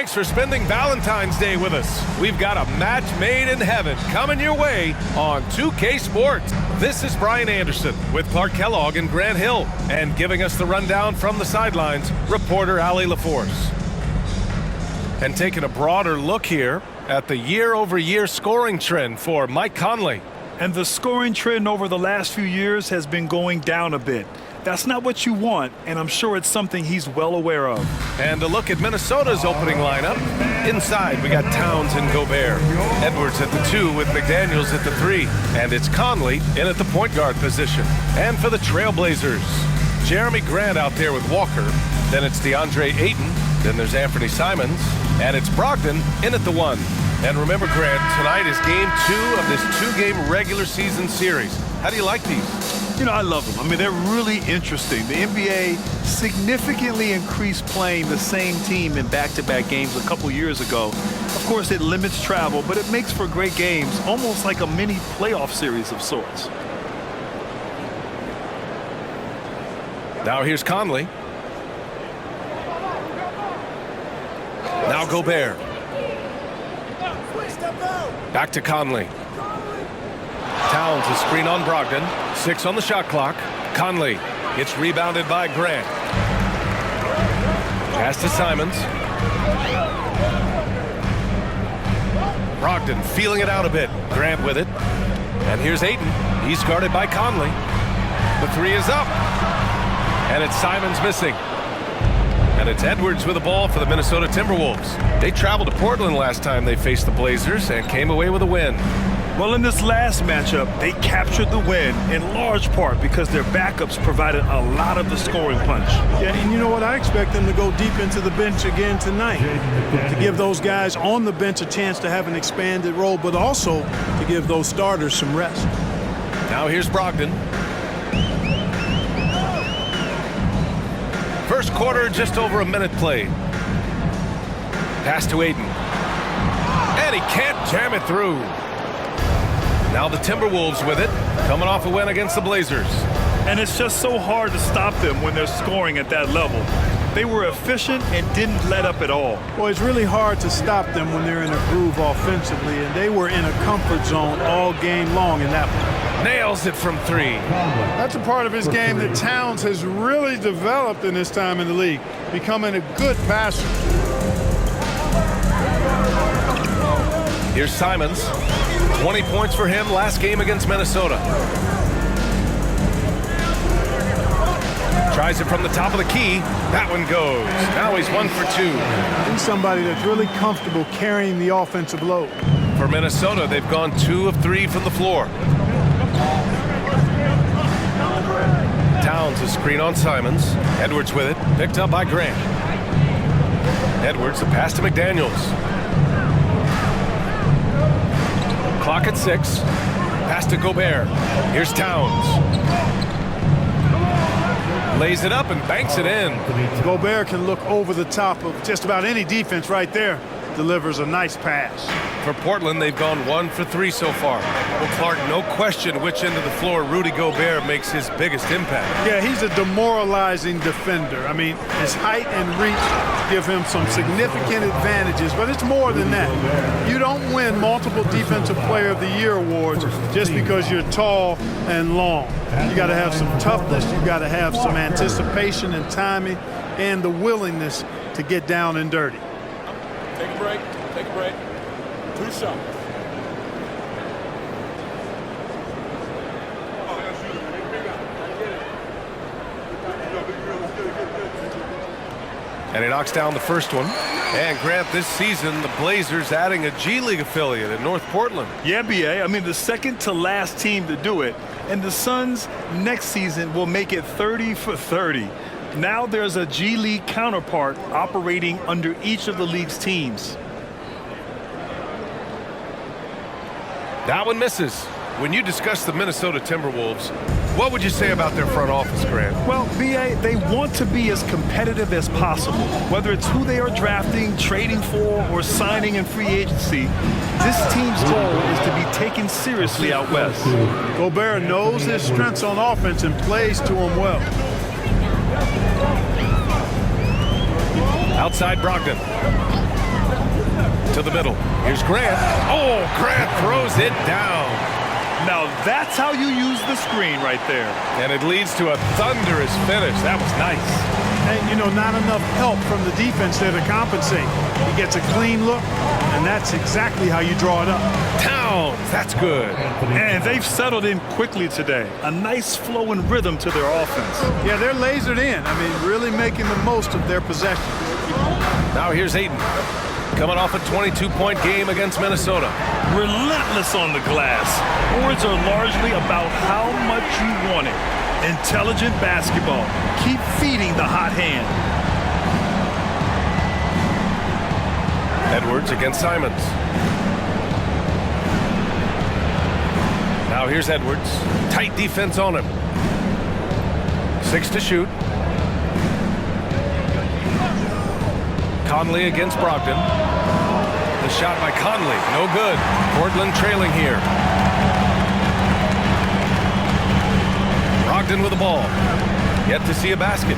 Thanks for spending Valentine's Day with us. We've got a match made in heaven coming your way on 2K Sports. This is Brian Anderson with Clark Kellogg and Grant Hill. And giving us the rundown from the sidelines, reporter Ali LaForce. And taking a broader look here at the year-over-year scoring trend for Mike Conley. And the scoring trend over the last few years has been going down a bit. That's not what you want, and I'm sure it's something he's well aware of. And a look at Minnesota's opening lineup. Inside, we got Towns and Gobert. Edwards at the 2 with McDaniels at the 3. And it's Conley in at the point guard position. And for the Trailblazers, Jeremy Grant out there with Walker. Then it's DeAndre Ayton. Then there's Anthony Simons. And it's Brogdon in at the 1. And remember, Grant, tonight is game 2 of this 2-game regular season series. How do you like these? You know, I love them. I mean, they're really interesting. The NBA significantly increased playing the same team in back-to-back games a couple years ago. Of course, it limits travel, but it makes for great games, almost like a mini playoff series of sorts. Now here's Conley. Now Gobert. Back to Conley. Towns a screen on Brogdon. 6 on the shot clock. Conley. It's rebounded by Grant. Pass to Simons. Brogdon feeling it out a bit. Grant with it. And here's Ayton. He's guarded by Conley. The 3 is up. And it's Simons missing. And it's Edwards with the ball for the Minnesota Timberwolves. They traveled to Portland last time they faced the Blazers and came away with a win. Well, in this last matchup, they captured the win in large part because their backups provided a lot of the scoring punch. Yeah, and you know what? I expect them to go deep into the bench again tonight to give those guys on the bench a chance to have an expanded role, but also to give those starters some rest. Now here's Brogdon. First quarter, just over a minute played. Pass to Ayton. And he can't jam it through. Now the Timberwolves with it, coming off a win against the Blazers. And it's just so hard to stop them when they're scoring at that level. They were efficient and didn't let up at all. Well, it's really hard to stop them when they're in a groove offensively, and they were in a comfort zone all game long in that one. Nails it from 3. That's a part of his game that Towns has really developed in his time in the league, becoming a good passer. Here's Simons. 20 points for him last game against Minnesota. Tries it from the top of the key. That one goes. Now he's 1 for 2. He's somebody that's really comfortable carrying the offensive load. For Minnesota, they've gone 2 of 3 from the floor. Towns a screen on Simons. Edwards with it. Picked up by Grant. Edwards, the pass to McDaniels. Clock at 6. Pass to Gobert. Here's Towns. Lays it up and banks it in. Gobert can look over the top of just about any defense right there. Delivers a nice pass. For Portland, they've gone 1 for 3 so far. Well, Clark, no question which end of the floor Rudy Gobert makes his biggest impact. Yeah, he's a demoralizing defender. I mean, his height and reach give him some significant advantages, but it's more than that. You don't win multiple Defensive Player of the Year awards just because you're tall and long. You got to have some toughness, you got to have some anticipation and timing, and the willingness to get down and dirty. Take a break. Take a break. 2 shots. And he knocks down the first one. And Grant, this season, the Blazers adding a G League affiliate in North Portland. Yeah, BA. I mean, the second to last team to do it. And the Suns next season will make it 30 for 30. Now there's a G League counterpart operating under each of the league's teams. That one misses. When you discuss the Minnesota Timberwolves, what would you say about their front office, Grant? Well, BA, they want to be as competitive as possible. Whether it's who they are drafting, trading for, or signing in free agency, this team's goal is to be taken seriously out west. Gobert knows his strengths on offense and plays to them well. Outside Brogdon. to the middle. Here's Grant. Oh, Grant throws it down. Now that's how you use the screen right there. And it leads to a thunderous finish. That was nice. And, you know, not enough help from the defense there to compensate. He gets a clean look, and that's exactly how you draw it up. Towns, that's good. And they've settled in quickly today. A nice flow and rhythm to their offense. Yeah, they're lasered in. I mean, really making the most of their possession. Now here's Aiden. Coming off a 22-point game against Minnesota. Relentless on the glass. Boards are largely about how much you want it. Intelligent basketball. Keep feeding the hot hand. Edwards against Simons. Now here's Edwards. Tight defense on him. 6 to shoot. Conley against Brogdon. The shot by Conley, no good. Portland trailing here. Brogdon with the ball. Yet to see a basket.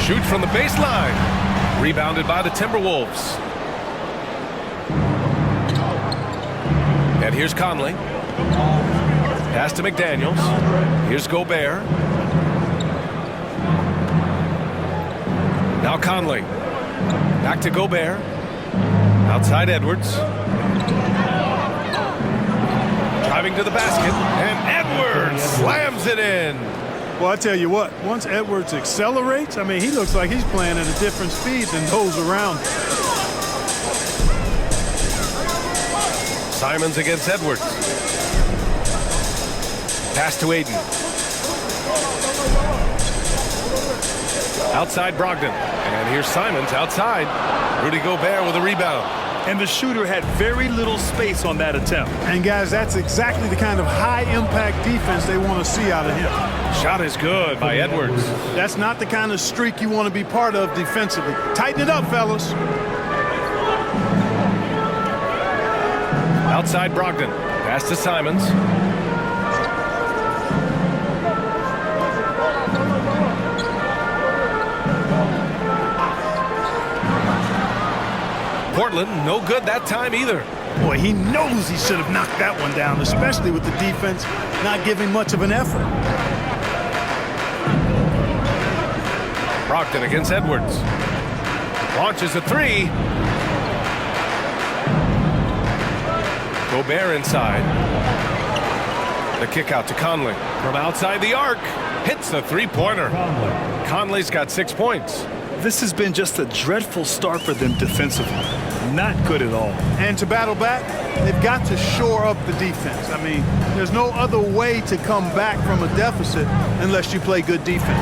Shoot from the baseline. Rebounded by the Timberwolves. And here's Conley. Pass to McDaniels. Here's Gobert. Now Conley. Back to Gobert. Outside Edwards. Driving to the basket. And Edwards slams it in. Well, I tell you what, once Edwards accelerates, I mean, he looks like he's playing at a different speed than those around him. Simons against Edwards. Pass to Aiden. Outside Brogdon. And here's Simons outside. Rudy Gobert with a rebound. And the shooter had very little space on that attempt. And guys, that's exactly the kind of high-impact defense they want to see out of him. Shot is good by Edwards. That's not the kind of streak you want to be part of defensively. Tighten it up, fellas. Outside Brogdon. Pass to Simons. Portland, no good that time either. Boy, he knows he should have knocked that one down, especially with the defense not giving much of an effort. Brogdon against Edwards. Launches a three. Gobert inside. The kick out to Conley. From outside the arc. Hits the three-pointer. Conley's got 6 points. This has been just a dreadful start for them defensively. Not good at all. And to battle back, they've got to shore up the defense. I mean, there's no other way to come back from a deficit unless you play good defense.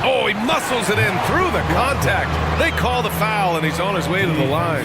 Oh, he muscles it in through the contact. They call the foul, and he's on his way to the line.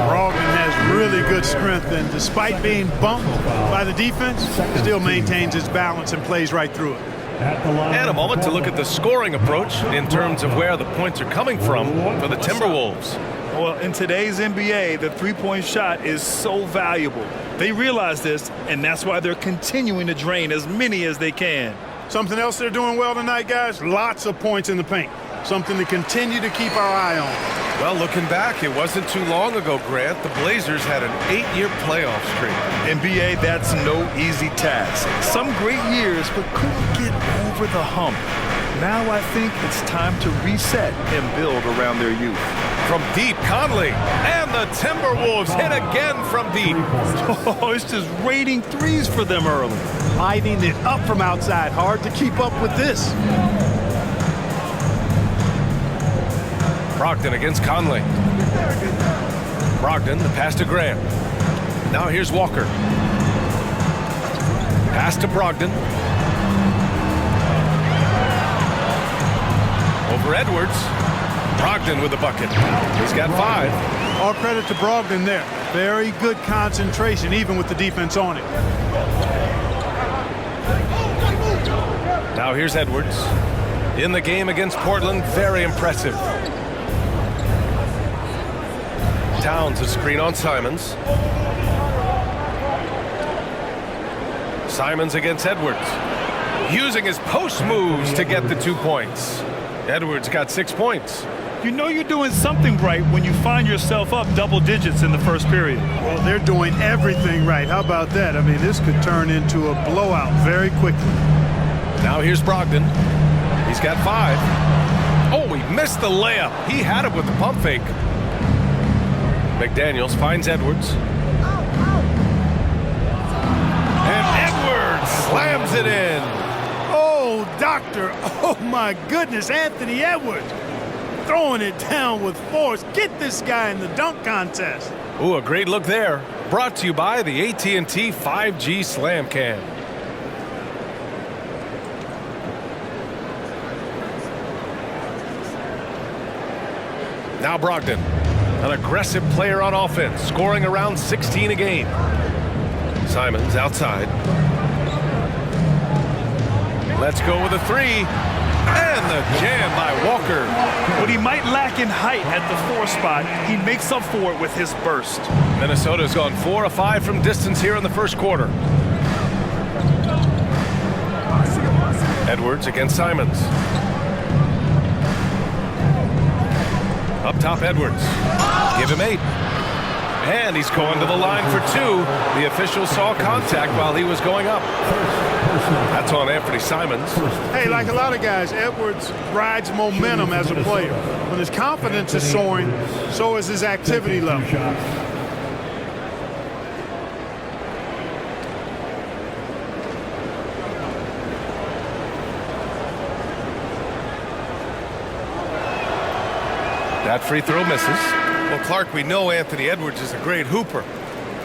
Brogdon has really good strength, and despite being bumped by the defense, still maintains his balance and plays right through it. And a moment to look at the scoring approach in terms of where the points are coming from for the Timberwolves. Well, in today's NBA, the three-point shot is so valuable. They realize this, and that's why they're continuing to drain as many as they can. Something else they're doing well tonight, guys, lots of points in the paint. Something to continue to keep our eye on. Well, looking back, it wasn't too long ago, Grant, the Blazers had an 8-year playoff streak. NBA, that's no easy task. Some great years, but couldn't get over the hump. Now I think it's time to reset and build around their youth. From deep, Conley, and the Timberwolves hit again from deep. Oh, it's just raining threes for them early. Lighting it up from outside. Hard to keep up with this. Brogdon against Conley. Brogdon, the pass to Grant. Now here's Walker. Pass to Brogdon. Over Edwards. Brogdon with the bucket. He's got 5. All credit to Brogdon there. Very good concentration, even with the defense on it. Now here's Edwards. In the game against Portland, very impressive. Towns a screen on Simons. Simons against Edwards. Using his post moves to get the 2 points. Edwards got 6 points. You know you're doing something right when you find yourself up double digits in the first period. Well, they're doing everything right. How about that? I mean, this could turn into a blowout very quickly. Now here's Brogdon. He's got 5. Oh, he missed the layup. He had it with the pump fake. McDaniels finds Edwards. And Edwards slams it in. Oh, doctor. Oh, my goodness. Anthony Edwards throwing it down with force. Get this guy in the dunk contest. Ooh, a great look there. Brought to you by the AT&T 5G Slam Cam. Now Brogdon, an aggressive player on offense, scoring around 16 a game. Simons outside. Let's go with a 3. And the jam by Walker. What he might lack in height at the 4 spot, he makes up for it with his burst. Minnesota's gone 4 of 5 from distance here in the first quarter. Edwards against Simons. Up top, Edwards. Give him 8. And he's going to the line for 2. The official saw contact while he was going up. That's on Anthony Simons. Hey, like a lot of guys, Edwards rides momentum as a player. When his confidence is soaring, so is his activity level. That free throw misses. Well, Clark, we know Anthony Edwards is a great hooper,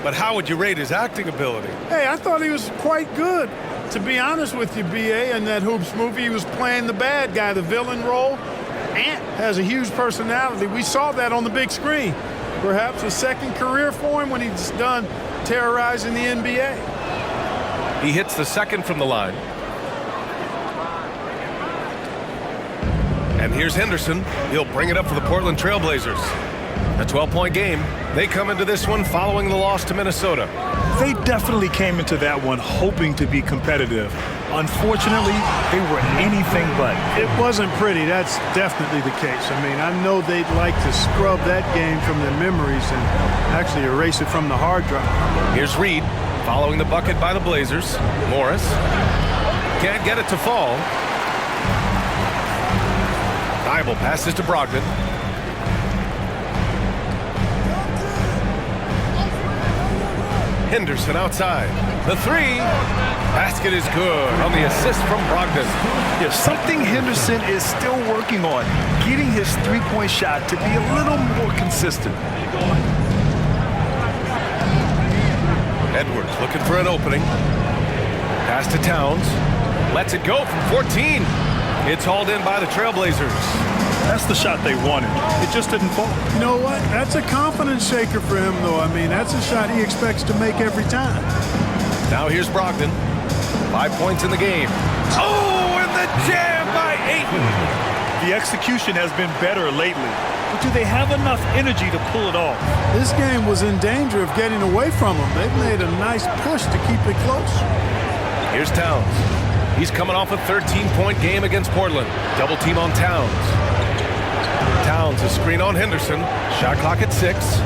but how would you rate his acting ability? Hey, I thought he was quite good. To be honest with you, B.A., in that Hoops movie, he was playing the bad guy, the villain role. Ant has a huge personality. We saw that on the big screen. Perhaps a second career for him when he's done terrorizing the NBA. He hits the second from the line. And here's Henderson. He'll bring it up for the Portland Trailblazers. A 12-point game. They come into this one following the loss to Minnesota. They definitely came into that one hoping to be competitive. Unfortunately, they were anything but. It wasn't pretty. That's definitely the case. I mean, I know they'd like to scrub that game from their memories and actually erase it from the hard drive. Here's Reed following the bucket by the Blazers. Morris can't get it to fall. Bible passes to Brogdon. Henderson outside. The 3. Basket is good on the assist from Brogdon. There's something Henderson is still working on, getting his three-point shot to be a little more consistent. Edwards looking for an opening. Pass to Towns. Lets it go from 14. It's hauled in by the Trailblazers. That's the shot they wanted. It just didn't fall. You know what? That's a confidence shaker for him, though. I mean, that's a shot he expects to make every time. Now here's Brogdon. 5 points in the game. Oh, and the jam by Ayton. The execution has been better lately, but do they have enough energy to pull it off? This game was in danger of getting away from them. They've made a nice push to keep it close. Here's Towns. He's coming off a 13-point game against Portland. Double team on Towns. Towns, a screen on Henderson. Shot clock at 6.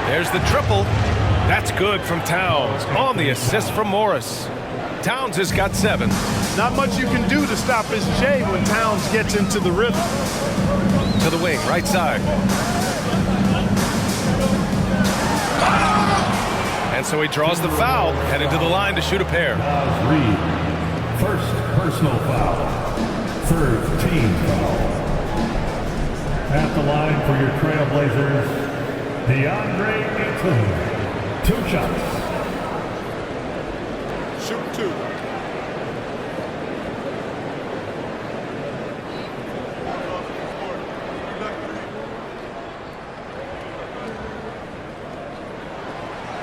There's the triple. That's good from Towns on the assist from Morris. Towns has got 7. Not much you can do to stop his J when Towns gets into the rhythm. To the wing, right side. And so he draws the foul, headed to the line to shoot a pair. Reed, first personal foul, third team foul. At the line for your Trailblazers, DeAndre Ayton. 2 shots. Shoot 2.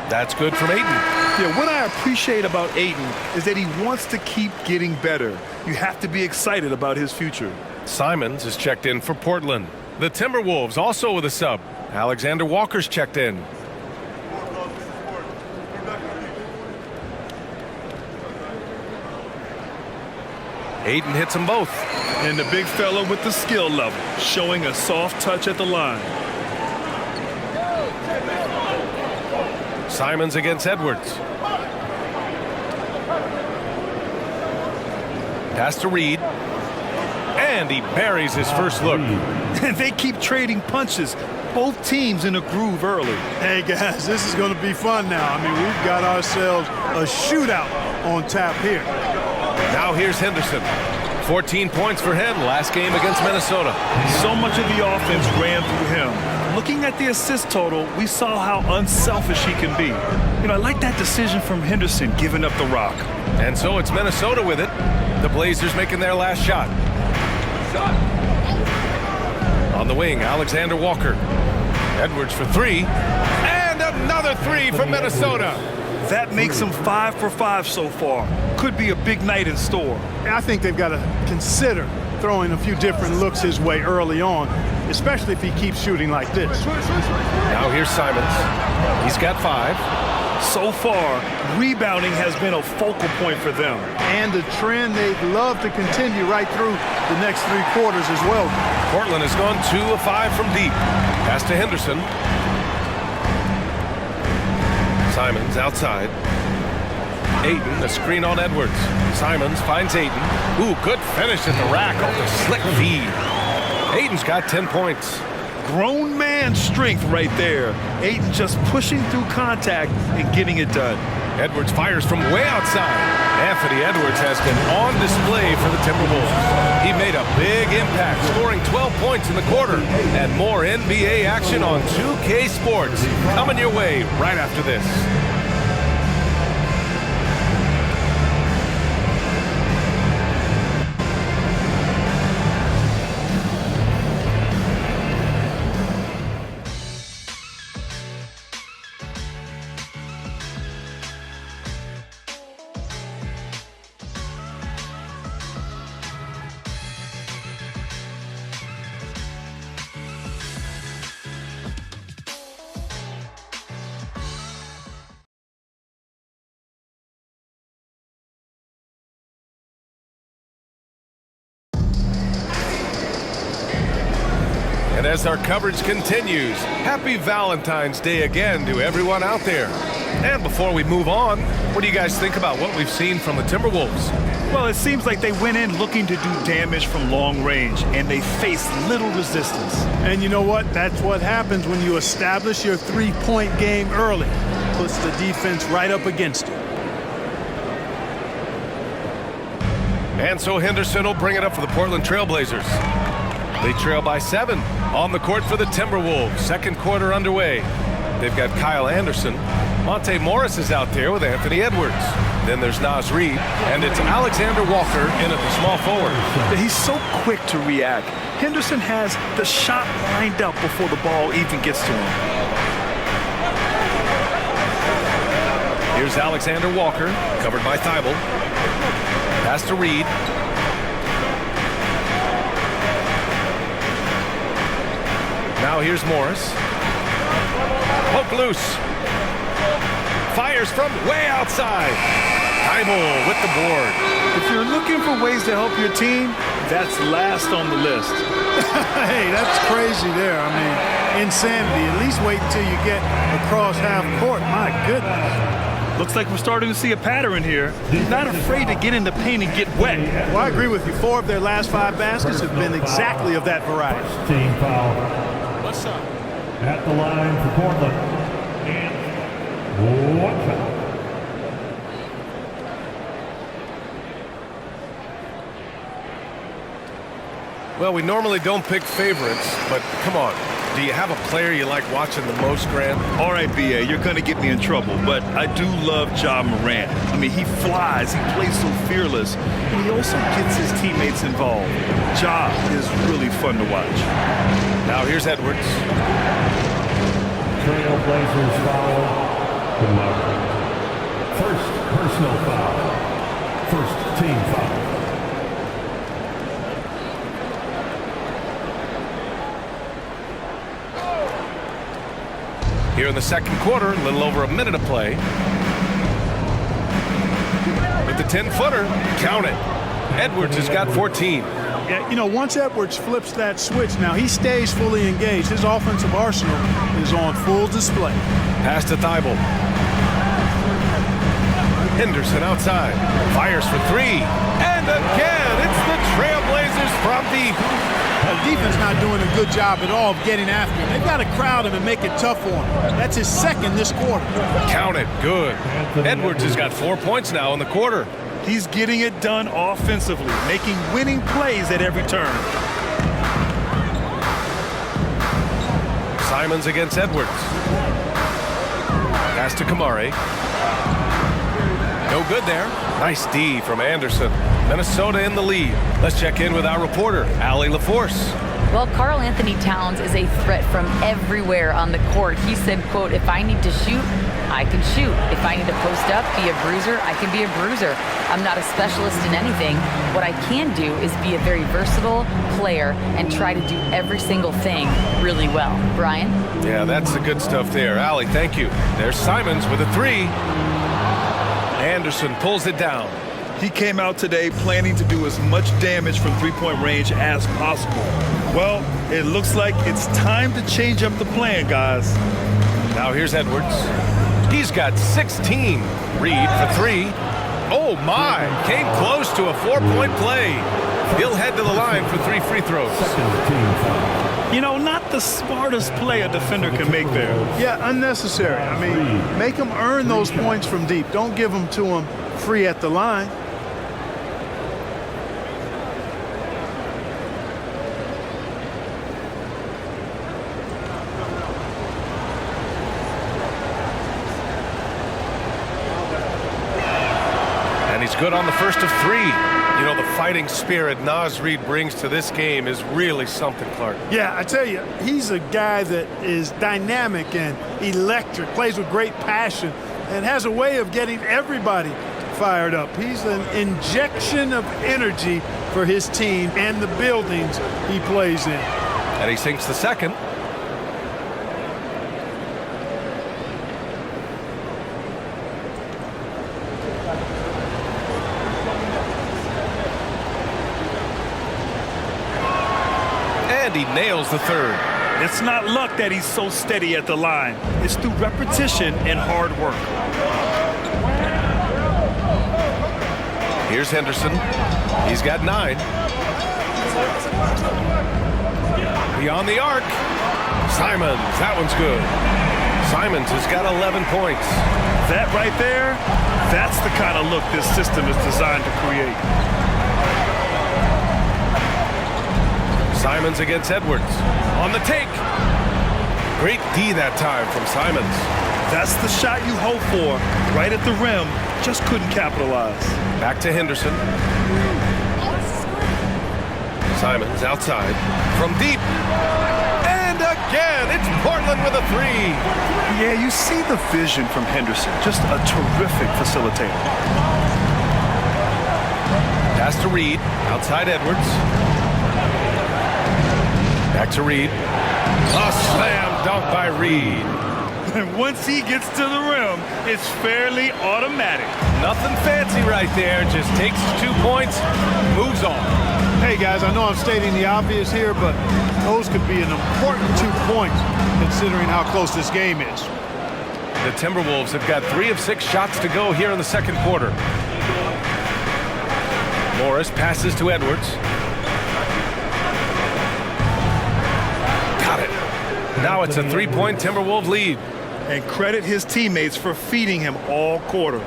That's good from Ayton. Yeah, what I appreciate about Ayton is that he wants to keep getting better. You have to be excited about his future. Simons is checked in for Portland. The Timberwolves also with a sub. Alexander Walker's checked in. Ayton hits them both. And the big fella with the skill level, showing a soft touch at the line. Simons against Edwards. Pass to Reed. And he buries his first look. And they keep trading punches. Both teams in a groove early. Hey, guys, this is going to be fun now. I mean, we've got ourselves a shootout on tap here. Now here's Henderson. 14 points for him last game against Minnesota. So much of the offense ran through him. Looking at the assist total, we saw how unselfish he can be. You know, I like that decision from Henderson, giving up the rock. And so it's Minnesota with it. The Blazers making their last shot. On the wing, Alexander Walker. Edwards for three. And another three for Minnesota. That makes him 5 for 5 so far. Could be a big night in store. I think they've got to consider throwing a few different looks his way early on, especially if he keeps shooting like this. Now here's Simons. He's got 5. So far, rebounding has been a focal point for them. And the trend they'd love to continue right through the next 3 quarters as well. Portland has gone 2 of 5 from deep. Pass to Henderson. Simons outside. Ayton, a screen on Edwards. Simons finds Ayton. Ooh, good finish at the rack off the slick feed. Ayton's got 10 points. Grown man strength right there. Ayton just pushing through contact and getting it done. Edwards fires from way outside. Anthony Edwards has been on display for the Timberwolves. He made a big impact, scoring 12 points in the quarter. And more NBA action on 2K Sports coming your way right after this. And as our coverage continues, happy Valentine's Day again to everyone out there. And before we move on, what do you guys think about what we've seen from the Timberwolves? Well, it seems like they went in looking to do damage from long range, and they faced little resistance. And you know what? That's what happens when you establish your 3-point game early. Puts the defense right up against it. And so Henderson will bring it up for the Portland Trailblazers. They trail by 7 on the court for the Timberwolves. Second quarter underway. They've got Kyle Anderson. Monte Morris is out there with Anthony Edwards. Then there's Naz Reid, and it's Alexander Walker in at the small forward. He's so quick to react. Henderson has the shot lined up before the ball even gets to him. Here's Alexander Walker, covered by Thibault. Pass to Reid. Now here's Morris. Poke loose. Fires from way outside. Thibault with the board. If you're looking for ways to help your team, that's last on the list. Hey, that's crazy there. I mean, insanity. At least wait until you get across half court. My goodness. Looks like we're starting to see a pattern here. Not afraid to get in the paint and get wet. Well, I agree with you. 4 of their last 5 baskets have been exactly of that variety. Team foul. What's up? At the line for Portland. And one foul. Well, we normally don't pick favorites, but come on. Do you have a player you like watching the most, Grant? All right, B.A., you're going to get me in trouble, but I do love Ja Morant. I mean, he flies, he plays so fearless, and he also gets his teammates involved. Ja is really fun to watch. Now here's Edwards. Trailblazers foul. 11. First personal foul. First team foul. Here in the second quarter, a little over a minute of play. With the 10-footer, count it. Edwards has got 14. Yeah, you know, once Edwards flips that switch, now he stays fully engaged. His offensive arsenal is on full display. Pass to Thibault. Henderson outside. Fires for three. And again, it's the Trailblazers from deep. The defense not doing a good job at all of getting after him. They've got to crowd him and make it tough for him. That's his second this quarter. Count it. Good. Edwards has got 4 points now in the quarter. He's getting it done offensively, making winning plays at every turn. Simons against Edwards. Pass to Kamari. No good there. Nice D from Anderson. Minnesota in the lead. Let's check in with our reporter, Allie LaForce. Well, Karl Anthony Towns is a threat from everywhere on the court. He said, quote, if I need to shoot, I can shoot. If I need to post up, be a bruiser, I can be a bruiser. I'm not a specialist in anything. What I can do is be a very versatile player and try to do every single thing really well. Brian? Yeah, that's the good stuff there. Allie, thank you. There's Simons with a three. Anderson pulls it down. He came out today planning to do as much damage from three-point range as possible. Well, it looks like it's time to change up the plan, guys. Now here's Edwards. He's got 16. Reed for three. Oh my, came close to a 4-point play. He'll head to the line for 3 free throws. You know, not the smartest play a defender can make there. Yeah, unnecessary. I mean, make him earn those points from deep. Don't give them to him free at the line. And he's good on the first of three. You know, the fighting spirit Naz Reid brings to this game is really something, Clark. Yeah, I tell you, he's a guy that is dynamic and electric, plays with great passion, and has a way of getting everybody fired up. He's an injection of energy for his team and the buildings he plays in. And he sinks the second. And he nails the third. It's not luck that he's so steady at the line. It's through repetition and hard work. Here's Henderson. He's got 9. Beyond the arc. Simons, that one's good. Simons has got 11 points. That right there, that's the kind of look this system is designed to create. Simons against Edwards. On the take. Great D that time from Simons. That's the shot you hope for. Right at the rim, just couldn't capitalize. Back to Henderson. Simons outside. From deep. And again, it's Portland with a three. Yeah, you see the vision from Henderson. Just a terrific facilitator. Pass to Reed. Outside Edwards. Back to Reed. A slam dunk by Reed. And once he gets to the rim, it's fairly automatic. Nothing fancy right there. Just takes 2 points, moves on. Hey, guys, I know I'm stating the obvious here, but those could be an important 2 points considering how close this game is. The Timberwolves have got 3 of 6 shots to go here in the second quarter. Morris passes to Edwards. Got it. Now it's a 3-point Timberwolves lead. And credit his teammates for feeding him all quarter.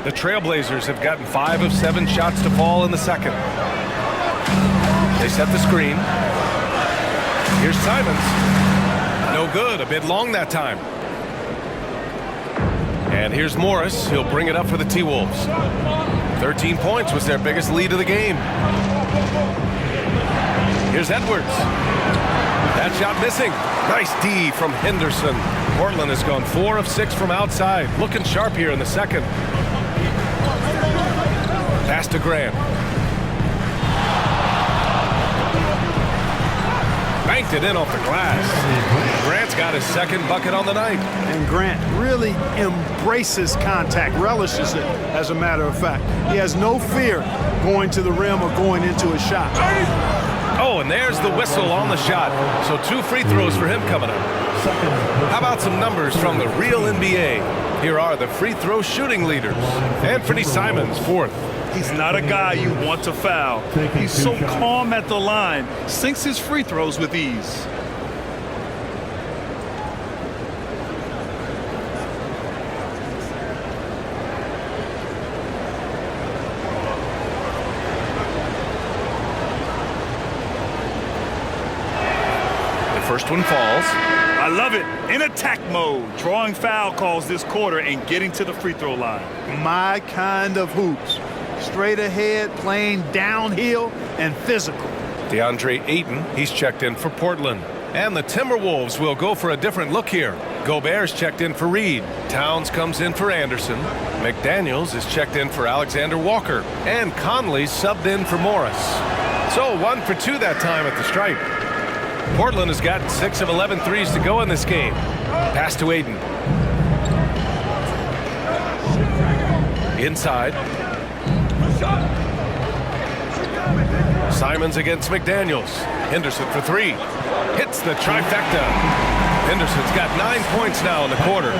The Trailblazers have gotten 5 of 7 shots to fall in the second. They set the screen. Here's Simons. No good, a bit long that time. And here's Morris. He'll bring it up for the T-Wolves. 13 points was their biggest lead of the game. Here's Edwards. That shot missing. Nice D from Henderson. Portland has gone 4 of 6 from outside. Looking sharp here in the second. Pass to Grant. Banked it in off the glass. Grant's got his second bucket on the night. And Grant really embraces contact, relishes it, as a matter of fact. He has no fear going to the rim or going into a shot. Oh, and there's the whistle on the shot. So 2 free throws for him coming up. How about some numbers from the real NBA? Here are the free throw shooting leaders. Anthony Simons, 4th. He's not a guy you want to foul. He's so calm at the line, sinks his free throws with ease. First one falls. I love it. In attack mode, drawing foul calls this quarter and getting to the free throw line. My kind of hoops. Straight ahead, playing downhill, and physical. DeAndre Ayton, he's checked in for Portland. And the Timberwolves will go for a different look here. Gobert's checked in for Reed. Towns comes in for Anderson. McDaniels is checked in for Alexander Walker. And Conley's subbed in for Morris. So 1 for 2 that time at the stripe. Portland has gotten 6 of 11 threes to go in this game. Pass to Ayton. Inside. Simons against McDaniels. Henderson for 3. Hits the trifecta. Henderson's got 9 points now in the quarter.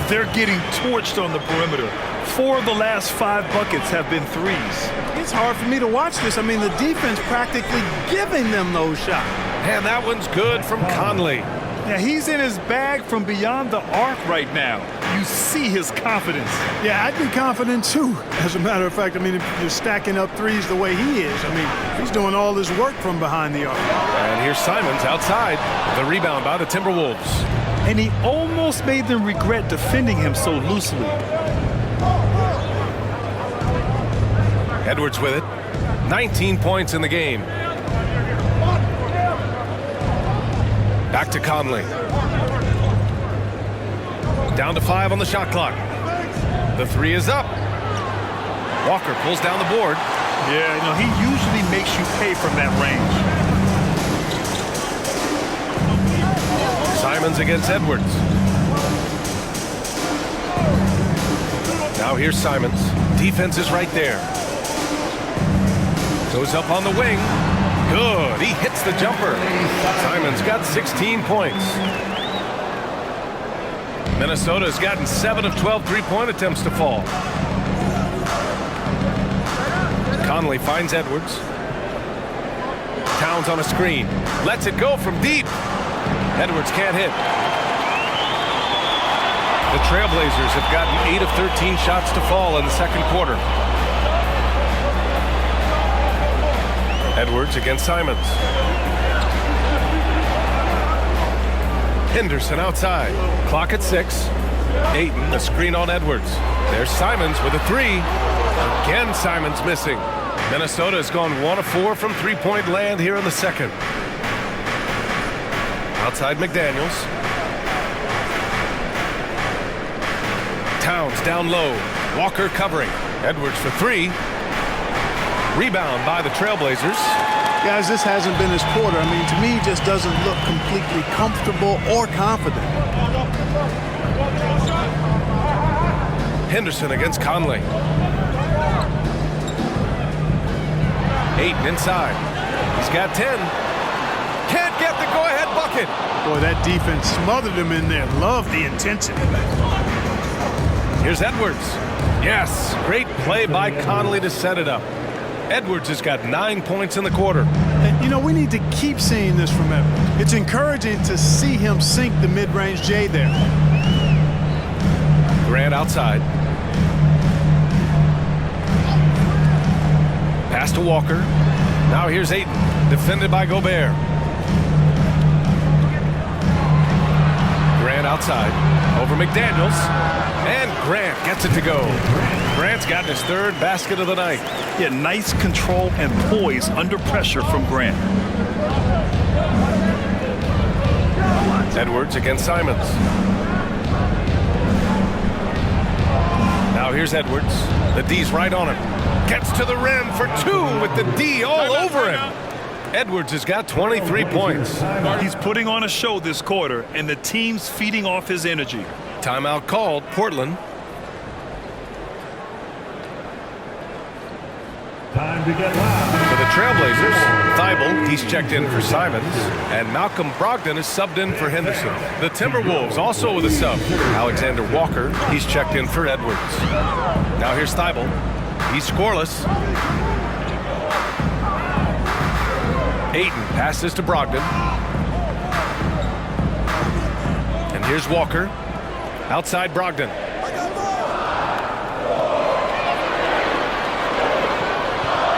They're getting torched on the perimeter. 4 of the last 5 buckets have been threes. It's hard for me to watch this. I mean, the defense practically giving them those shots. And that one's good from Conley. Yeah, he's in his bag from beyond the arc right now. You see his confidence. Yeah, I'd be confident too. As a matter of fact, I mean, if you're stacking up threes the way he is, I mean, he's doing all his work from behind the arc. And here's Simons outside. The rebound by the Timberwolves. And he almost made them regret defending him so loosely. Edwards with it. 19 points in the game. Back to Conley. Down to 5 on the shot clock. The 3 is up. Walker pulls down the board. Yeah, you know, he usually makes you pay from that range. Simons against Edwards. Now here's Simons. Defense is right there. Goes up on the wing. Good. He hits the jumper. Simons got 16 points. Minnesota's gotten 7 of 12 three-point attempts to fall. Conley finds Edwards. Towns on a screen. Lets it go from deep. Edwards can't hit. The Trailblazers have gotten 8 of 13 shots to fall in the second quarter. Edwards against Simons. Henderson outside. Clock at 6. Ayton, a screen on Edwards. There's Simons with a 3. Again, Simons missing. Minnesota has gone 1 of 4 from three-point land here in the second. Outside McDaniels. Towns down low. Walker covering. Edwards for 3. Rebound by the Trailblazers. Guys, this hasn't been his quarter. I mean, to me, he just doesn't look completely comfortable or confident. Henderson against Conley. Ayton inside. He's got 10. Can't get the go-ahead bucket. Boy, that defense smothered him in there. Love the intensity. Here's Edwards. Yes, great play by Conley to set it up. Edwards has got 9 points in the quarter. And, you know, we need to keep seeing this from Edwards. It's encouraging to see him sink the mid-range J there. Grant outside. Pass to Walker. Now here's Ayton, defended by Gobert. Grant outside. Over McDaniels. And Grant gets it to go. Grant's gotten his 3rd basket of the night. Yeah, nice control and poise under pressure from Grant. Edwards against Simons. Now here's Edwards. The D's right on him. Gets to the rim for 2 with the D all over him. Edwards has got 23 points. He's putting on a show this quarter, and the team's feeding off his energy. Timeout called, Portland. Time to get loud. For the Trailblazers, Thibault, he's checked in for Simons, and Malcolm Brogdon is subbed in for Henderson. The Timberwolves also with a sub. Alexander Walker, he's checked in for Edwards. Now here's Thibault. He's scoreless. Ayton passes to Brogdon. And here's Walker. Outside Brogdon.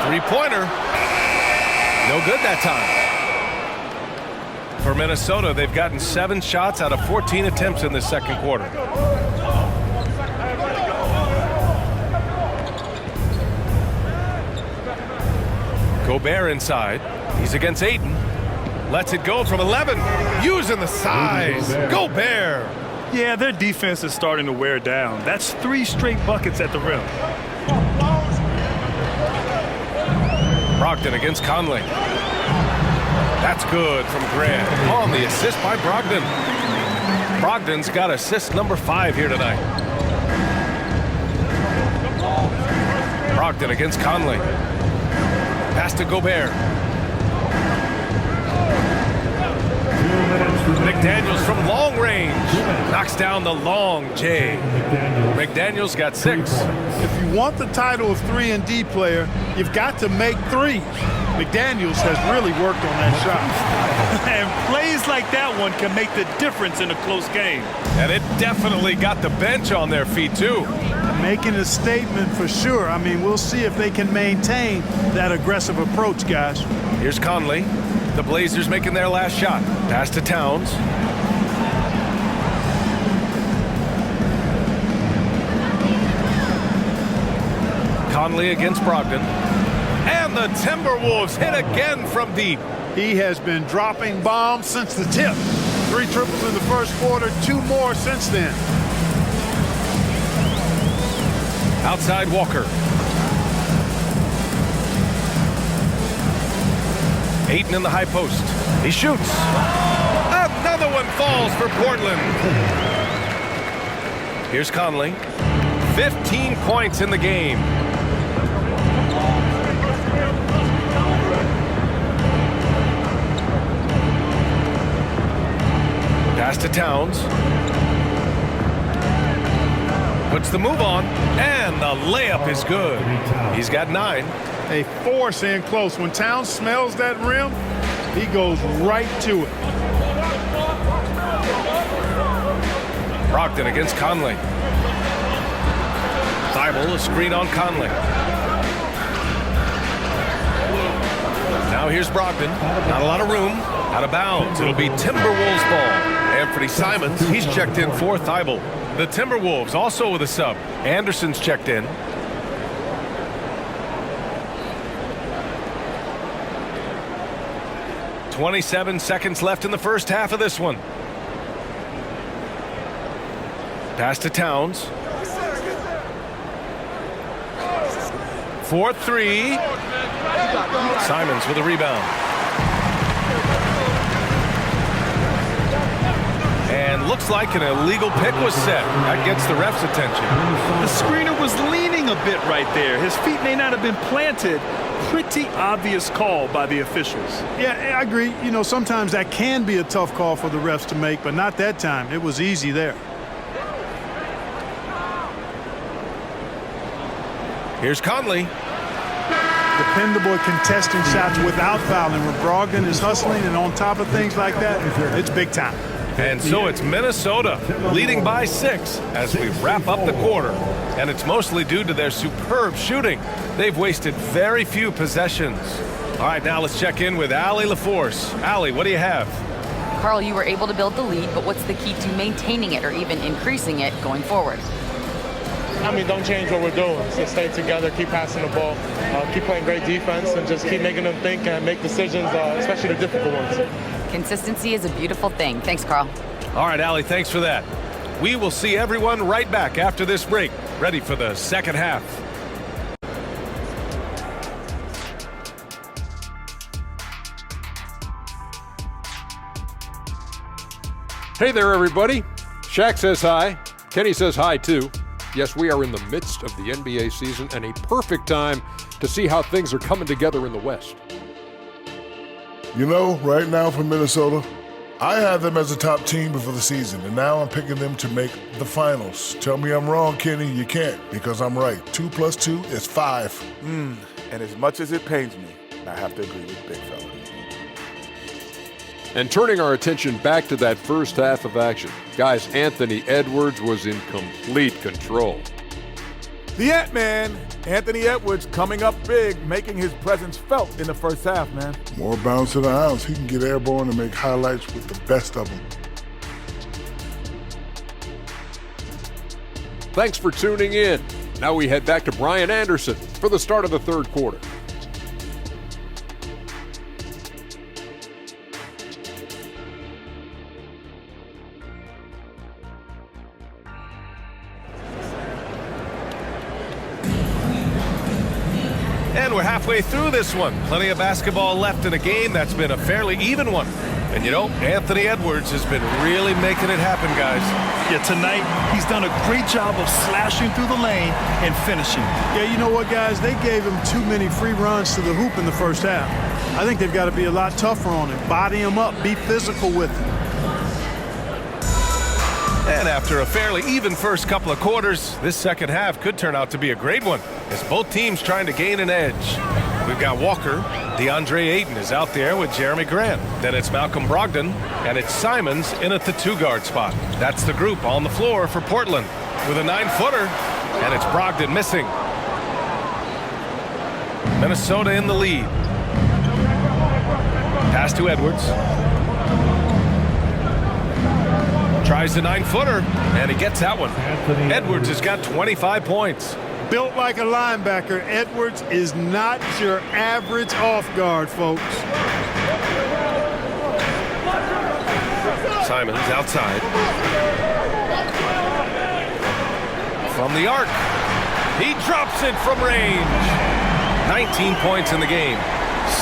Three-pointer. No good that time. For Minnesota, they've gotten 7 shots out of 14 attempts in the second quarter. Gobert inside. He's against Ayton. Lets it go from 11. Using the size. Gobert. Yeah, their defense is starting to wear down. That's 3 straight buckets at the rim. Brogdon against Conley. That's good from Grant. On the assist by Brogdon. Brogdon's got assist number 5 here tonight. Brogdon against Conley. Pass to Gobert. McDaniels from long range. Knocks down the long J. McDaniels got 6. If you want the title of 3-and-D player, you've got to make threes. McDaniels has really worked on that shot. And plays like that one can make the difference in a close game. And it definitely got the bench on their feet, too. Making a statement for sure. I mean, we'll see if they can maintain that aggressive approach, guys. Here's Conley. The Blazers making their last shot. Pass to Towns. Conley against Brogdon. And the Timberwolves hit again from deep. He has been dropping bombs since the tip. 3 triples in the first quarter, 2 more since then. Outside Walker. Ayton in the high post. He shoots. Another one falls for Portland. Here's Conley. 15 points in the game. Pass to Towns. Puts the move on, and the layup is good. He's got 9. A force in close. When Towns smells that rim, he goes right to it. Brogdon against Conley. Thibault, a screen on Conley. Now here's Brogdon. Not a lot of room. Out of bounds. It'll be Timberwolves ball. Anthony Simons, he's checked in for Thibault. The Timberwolves also with a sub. Anderson's checked in. .27 seconds left in the first half of this one. Pass to Towns. 4-3. Simons with a rebound. And looks like an illegal pick was set. That gets the ref's attention. The screener was leaning a bit right there. His feet may not have been planted. Pretty obvious call by the officials. Yeah, I agree. You know, sometimes that can be a tough call for the refs to make, but not that time. It was easy there. Here's Conley. Dependable at contesting shots without fouling. When Brogdon is hustling and on top of things like that, it's big time. And so it's Minnesota leading by 6 as we wrap up the quarter. And it's mostly due to their superb shooting. They've wasted very few possessions. All right, now let's check in with Allie LaForce. Allie, what do you have? Carl, you were able to build the lead, but what's the key to maintaining it or even increasing it going forward? I mean, don't change what we're doing. So stay together, keep passing the ball, keep playing great defense, and just keep making them think and make decisions, especially the difficult ones. Consistency is a beautiful thing. Thanks, Carl. All right, Allie, thanks for that. We will see everyone right back after this break, ready for the second half. Hey there, everybody. Shaq says hi. Kenny says hi, too. Yes, we are in the midst of the NBA season and a perfect time to see how things are coming together in the West. You know, right now for Minnesota, I had them as a top team before the season, and now I'm picking them to make the finals. Tell me I'm wrong, Kenny. You can't, because I'm right. 2 + 2 is 5. And as much as it pains me, I have to agree with Big Fella. And turning our attention back to that first half of action, guys, Anthony Edwards was in complete control. The Ant-Man, Anthony Edwards, coming up big, making his presence felt in the first half, man. More bounce to the house. He can get airborne and make highlights with the best of them. Thanks for tuning in. Now we head back to Brian Anderson for the start of the third quarter. And we're halfway through this one. Plenty of basketball left in a game that's been a fairly even one. And you know, Anthony Edwards has been really making it happen, guys. Yeah, tonight he's done a great job of slashing through the lane and finishing. Yeah, you know what, guys? They gave him too many free runs to the hoop in the first half. I think they've got to be a lot tougher on him. Body him up. Be physical with him. And after a fairly even first couple of quarters, this second half could turn out to be a great one, as both teams trying to gain an edge. We've got Walker. DeAndre Ayton is out there with Jeremy Grant. Then it's Malcolm Brogdon, and it's Simons in at the 2-guard spot. That's the group on the floor for Portland with a 9-footer, and it's Brogdon missing. Minnesota in the lead. Pass to Edwards. Tries the 9-footer, and he gets that one. Edwards has got 25 points. Built like a linebacker, Edwards is not your average off guard, folks. Simons outside. From the arc. He drops it from range. 19 points in the game.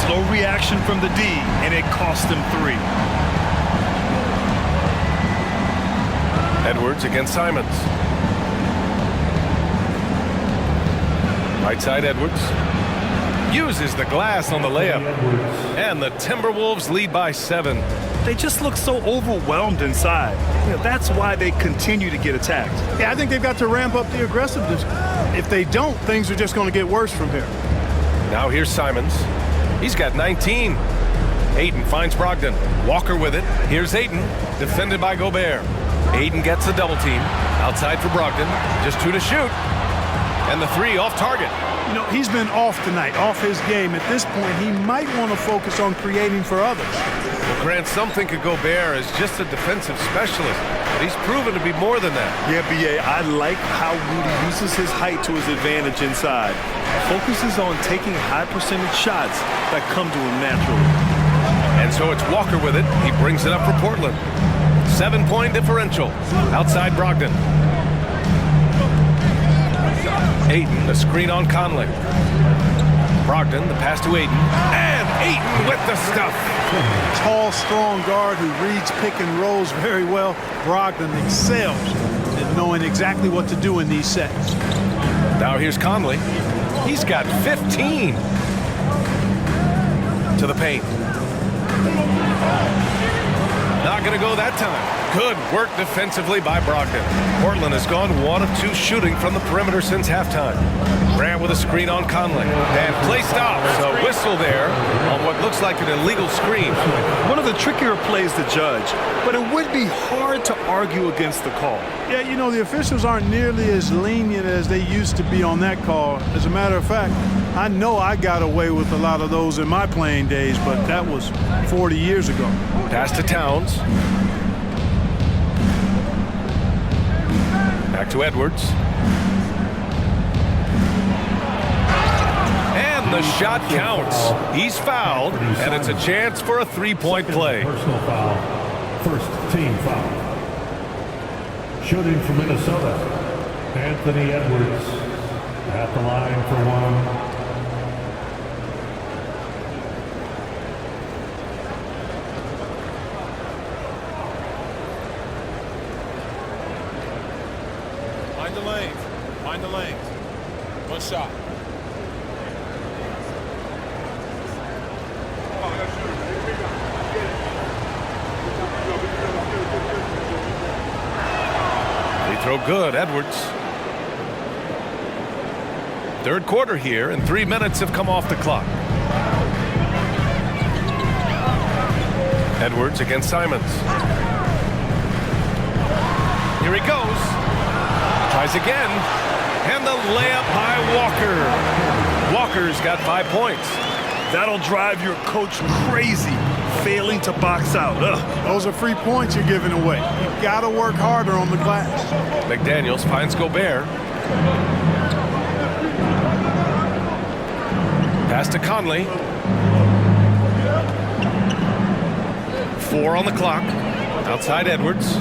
Slow reaction from the D, and it cost him 3. Edwards against Simons. Right side Edwards. Uses the glass on the layup. And the Timberwolves lead by 7. They just look so overwhelmed inside. You know, that's why they continue to get attacked. Yeah, I think they've got to ramp up the aggressiveness. If they don't, things are just going to get worse from here. Now here's Simons. He's got 19. Ayton finds Brogdon. Walker with it. Here's Ayton, defended by Gobert. Ayton gets a double team. Outside for Brogdon. Just 2 to shoot. And the 3 off target. You know, he's been off tonight, off his game. At this point, he might want to focus on creating for others. Well, Grant, some think of Gobert as just a defensive specialist, but he's proven to be more than that. Yeah, B.A., I like how Rudy uses his height to his advantage inside. Focuses on taking high percentage shots that come to him naturally. And so it's Walker with it. He brings it up for Portland. 7-point differential. Outside Brogdon. Ayton, the screen on Conley. Brogdon, the pass to Ayton. And Ayton with the stuff. Tall, strong guard who reads pick and rolls very well. Brogdon excels at knowing exactly what to do in these sets. Now here's Conley. He's got 15. To the paint. Not going to go that time. Good work defensively by Brogdon. Portland has gone 1 of 2 shooting from the perimeter since halftime. Grant with a screen on Conley. And play stops. A whistle there on what looks like an illegal screen. One of the trickier plays to judge, but it would be hard to argue against the call. Yeah, you know, the officials aren't nearly as lenient as they used to be on that call. As a matter of fact, I know I got away with a lot of those in my playing days, but that was 40 years ago. Pass to Towns. Back to Edwards. And the shot counts. He's fouled, and it's a chance for a 3-point play. Personal foul. First team foul. Shooting from Minnesota, Anthony Edwards at the line for 1. Find the lane. the lanes. One shot. They throw good, Edwards. Third quarter here, and 3 minutes have come off the clock. Edwards against Simons. Here he goes. Tries again. And the layup by Walker. Walker's got 5 points. That'll drive your coach crazy, failing to box out. Ugh. Those are free points you're giving away. You got to work harder on the glass. McDaniels finds Gobert. Pass to Conley. 4 on the clock. Outside Edwards.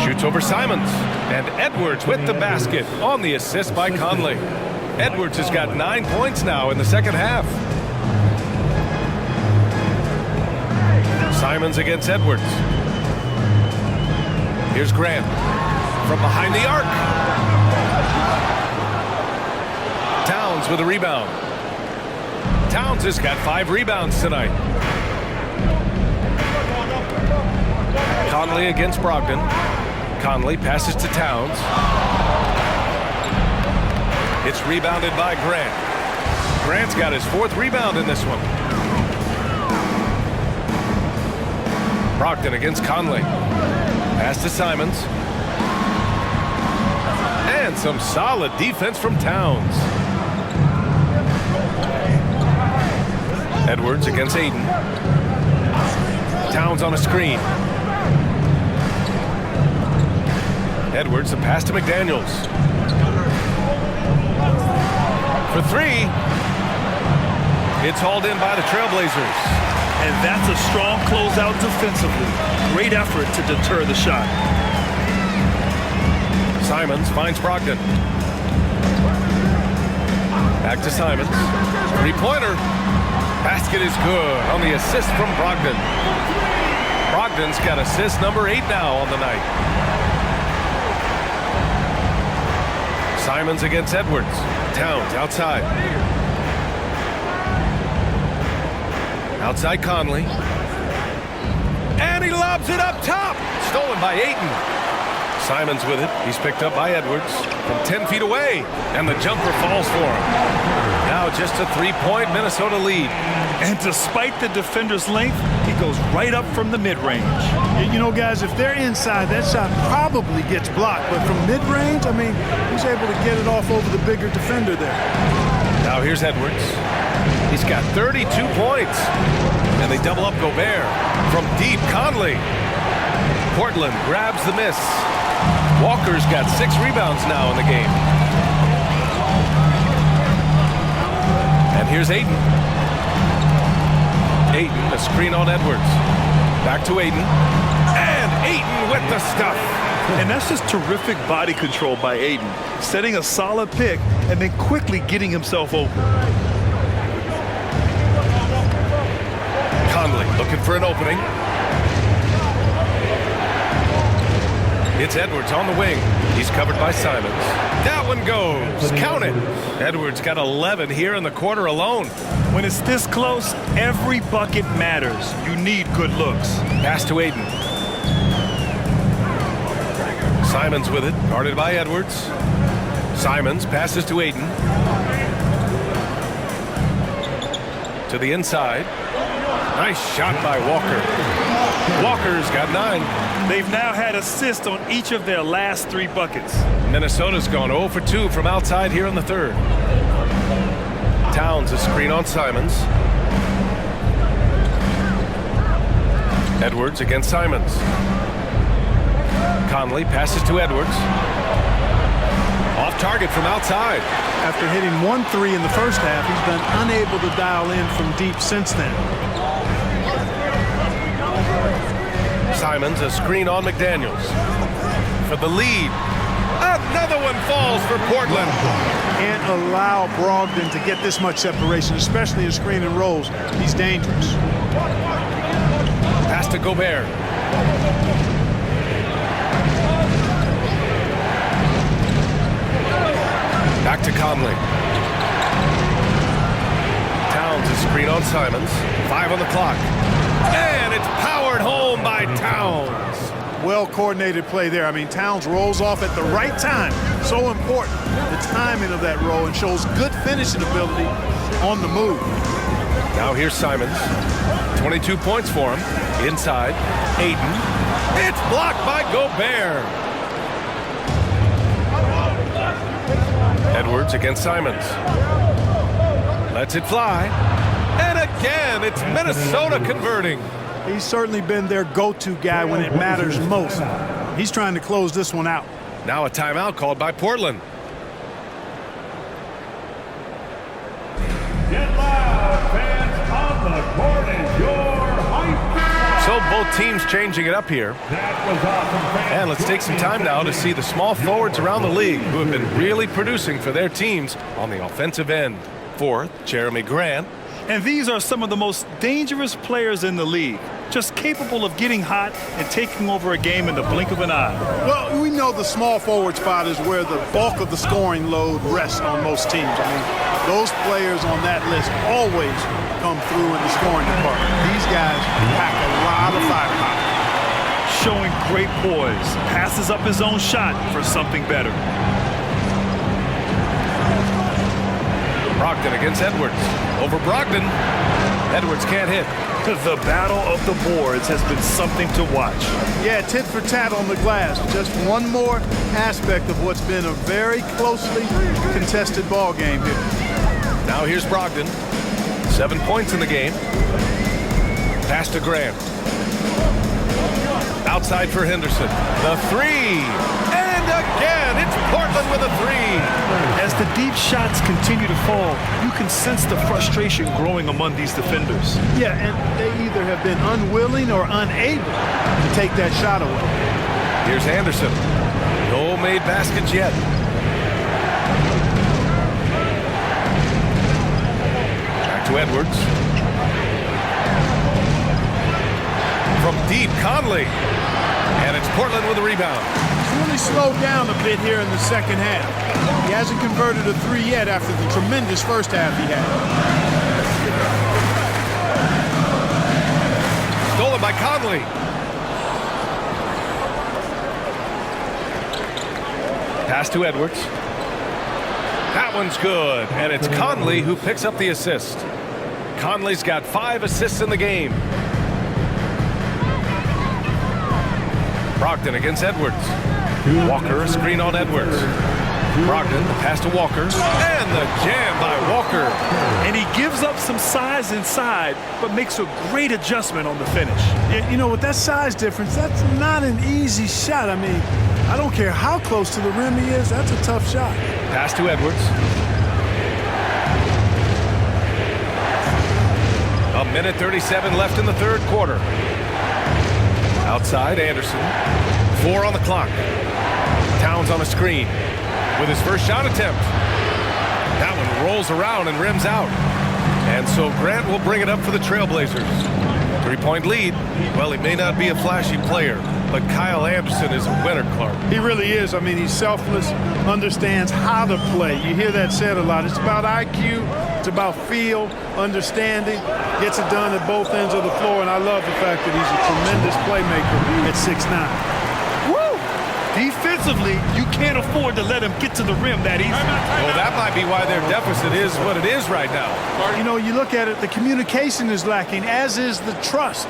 Shoots over Simons. And Edwards with the basket on the assist by Conley. Edwards has got 9 points now in the second half. Simons against Edwards. Here's Grant from behind the arc. Towns with a rebound. Towns has got 5 rebounds tonight. Conley against Brogdon. Conley passes to Towns. It's rebounded by Grant. Grant's got his 4th rebound in this one. Brogdon against Conley. Pass to Simons. And some solid defense from Towns. Edwards against Aiden. Towns on a screen. Edwards, the pass to McDaniels. For 3. It's hauled in by the Trailblazers. And that's a strong closeout defensively. Great effort to deter the shot. Simons finds Brogdon. Back to Simons. 3-pointer. Basket is good on the assist from Brogdon. Brogdon's got assist number 8 now on the night. Simons against Edwards. Towns outside. Outside Conley. And he lobs it up top. Stolen by Ayton. Simons with it. He's picked up by Edwards from 10 feet away. And the jumper falls for him. Now just a 3-point Minnesota lead. And despite the defender's length, he goes right up from the mid-range. You know, guys, if they're inside, that shot probably gets blocked. But from mid-range, I mean, he's able to get it off over the bigger defender there. Now here's Edwards. He's got 32 points. And they double up Gobert. From deep, Conley. Portland grabs the miss. Walker's got 6 rebounds now in the game. And here's Ayton. Ayton, a screen on Edwards. Back to Ayton. And Ayton with the stuff. And that's just terrific body control by Ayton. Setting a solid pick and then quickly getting himself open. Conley looking for an opening. It's Edwards on the wing. He's covered by Simons. That one goes. Count it. Edwards got 11 here in the quarter alone. When it's this close, every bucket matters. You need good looks. Pass to Ayton. Simons with it, guarded by Edwards. Simons passes to Ayton. To the inside. Nice shot by Walker. Walker's got 9. They've now had assists on each of their last 3 buckets. Minnesota's gone 0 for 2 from outside here in the third. Towns a screen on Simons. Edwards against Simons. Conley passes to Edwards. Off target from outside. After hitting 1 3 in the first half, he's been unable to dial in from deep since then. Simons a screen on McDaniels. For the lead. Another one falls for Portland. Can't allow Brogdon to get this much separation, especially in screen and rolls. He's dangerous. Pass to Gobert. Back to Conley. Towns is screen on Simons. 5 on the clock. And it's powered home by Towns. Well-coordinated play there. I mean, Towns rolls off at the right time. So important, the timing of that roll, and shows good finishing ability on the move. Now here's Simons. 22 points for him. Inside, Ayton. It's blocked by Gobert. Edwards against Simons. Lets it fly. And again, it's Minnesota converting. He's certainly been their go-to guy when it matters most. He's trying to close this one out. Now a timeout called by Portland. Get loud, fans on the court, and your hype. So both teams changing it up here. That was awesome. And let's take some time now to see the small forwards around the league who have been really producing for their teams on the offensive end. Fourth, Jeremy Grant. And these are some of the most dangerous players in the league, just capable of getting hot and taking over a game in the blink of an eye. Well, we know the small forward spot is where the bulk of the scoring load rests on most teams. I mean, those players on that list always come through in the scoring department. These guys pack a lot of firepower. Showing great poise, passes up his own shot for something better. Brogdon against Edwards. Over Brogdon. Edwards can't hit. The battle of the boards has been something to watch. Yeah, tit for tat on the glass. Just one more aspect of what's been a very closely contested ball game here. Now here's Brogdon. 7 points in the game. Pass to Grant. Outside for Henderson. The three. And again, it's Portland with a three. As the deep shots continue to fall, you can sense the frustration growing among these defenders. Yeah, and they either have been unwilling or unable to take that shot away. Here's Anderson. No made baskets yet. Back to Edwards. From deep, Conley. And it's Portland with a rebound. He's really slowed down a bit here in the second half. He hasn't converted a three yet after the tremendous first half he had. Stolen by Conley. Pass to Edwards. That one's good. And it's Conley who picks up the assist. Conley's got 5 assists in the game. Brogdon against Edwards. Walker, a screen on Edwards. Brogdon, the pass to Walker. And the jam by Walker. And he gives up some size inside, but makes a great adjustment on the finish. You know, with that size difference, that's not an easy shot. I mean, I don't care how close to the rim he is, that's a tough shot. Pass to Edwards. A minute 37 left in the third quarter. Outside, Anderson. 4 on the clock. Towns on a screen with his first shot attempt. That one rolls around and rims out. And so Grant will bring it up for the Trailblazers. 3-point lead. Well, he may not be a flashy player, but Kyle Anderson is a winner, Clark. He really is. I mean, he's selfless, understands how to play. You hear that said a lot. It's about IQ. It's about feel, understanding. Gets it done at both ends of the floor, and I love the fact that he's a tremendous playmaker at 6'9". Defensively, you can't afford to let him get to the rim that easy. Well, that might be why their deficit is what it is right now. You know, you look at it, the communication is lacking, as is the trust.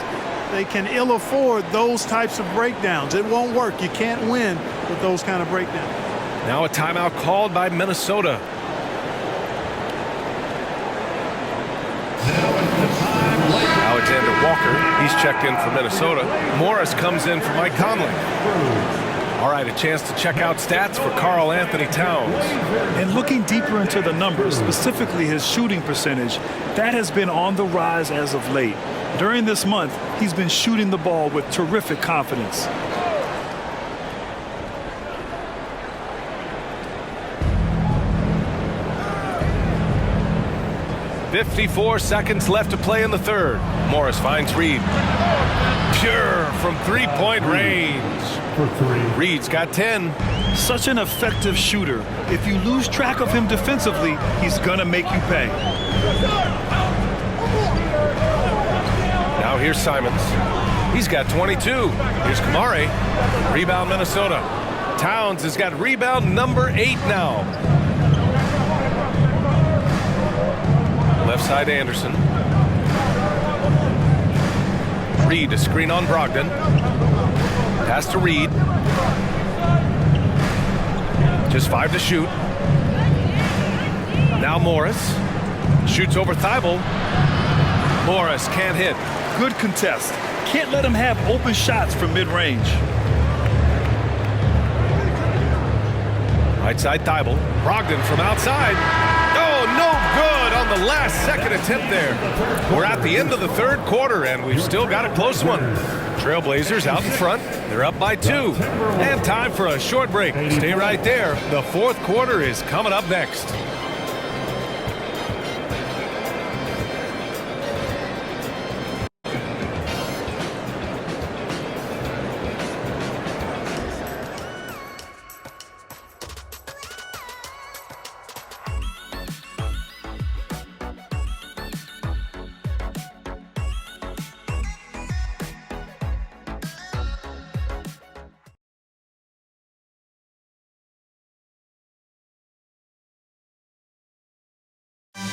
They can ill afford those types of breakdowns. It won't work. You can't win with those kind of breakdowns. Now a timeout called by Minnesota. Alexander Walker, he's checked in for Minnesota. Morris comes in for Mike Conley. All right, a chance to check out stats for Karl Anthony Towns. And looking deeper into the numbers, specifically his shooting percentage, that has been on the rise as of late. During this month, he's been shooting the ball with terrific confidence. .54 seconds left to play in the third. Morris finds Reed. Pure from three-point range. For 3. Reed's got 10. Such an effective shooter. If you lose track of him defensively, he's gonna make you pay. Now here's Simons. He's got 22. Here's Kamare. Rebound Minnesota. Towns has got rebound number 8 now. Left side Anderson. Reed, a screen on Brogdon. Pass to Reed. Just 5 to shoot. Now Morris. Shoots over Thibault. Morris can't hit. Good contest. Can't let him have open shots from mid-range. Right side Thibault. Brogdon from outside. Oh, no good on the last second attempt there. We're at the end of the third quarter, and we've still got a close one. Trailblazers out in front. They're up by 2. And time for a short break. Stay right there. The fourth quarter is coming up next.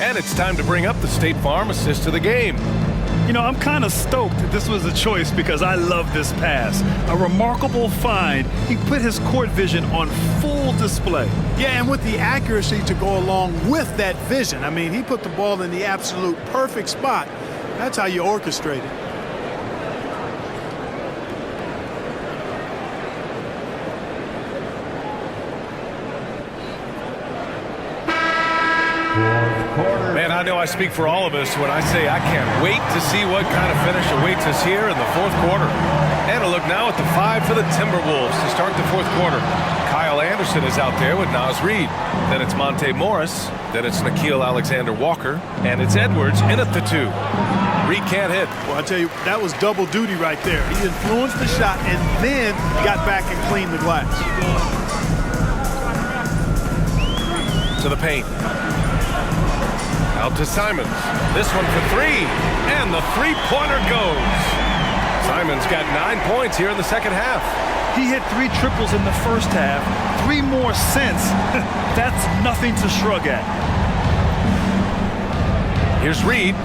And it's time to bring up the State Farm assist of the game. You know, I'm kind of stoked that this was a choice because I love this pass. A remarkable find. He put his court vision on full display. Yeah, and with the accuracy to go along with that vision. I mean, he put the ball in the absolute perfect spot. That's how you orchestrate it. Man, I know I speak for all of us when I say I can't wait to see what kind of finish awaits us here in the fourth quarter. And a look now at the 5 for the Timberwolves to start the fourth quarter. Kyle Anderson is out there with Naz Reid. Then it's Monte Morris. Then it's Nickeil Alexander-Walker. And it's Edwards in at the 2. Reid can't hit. Well, I tell you, that was double duty right there. He influenced the shot and then got back and cleaned the glass. To the paint. Out to Simons. This one for 3. And the three-pointer goes. Simons got 9 points here in the second half. He hit 3 triples in the first half. 3 more since. That's nothing to shrug at. Here's Reed.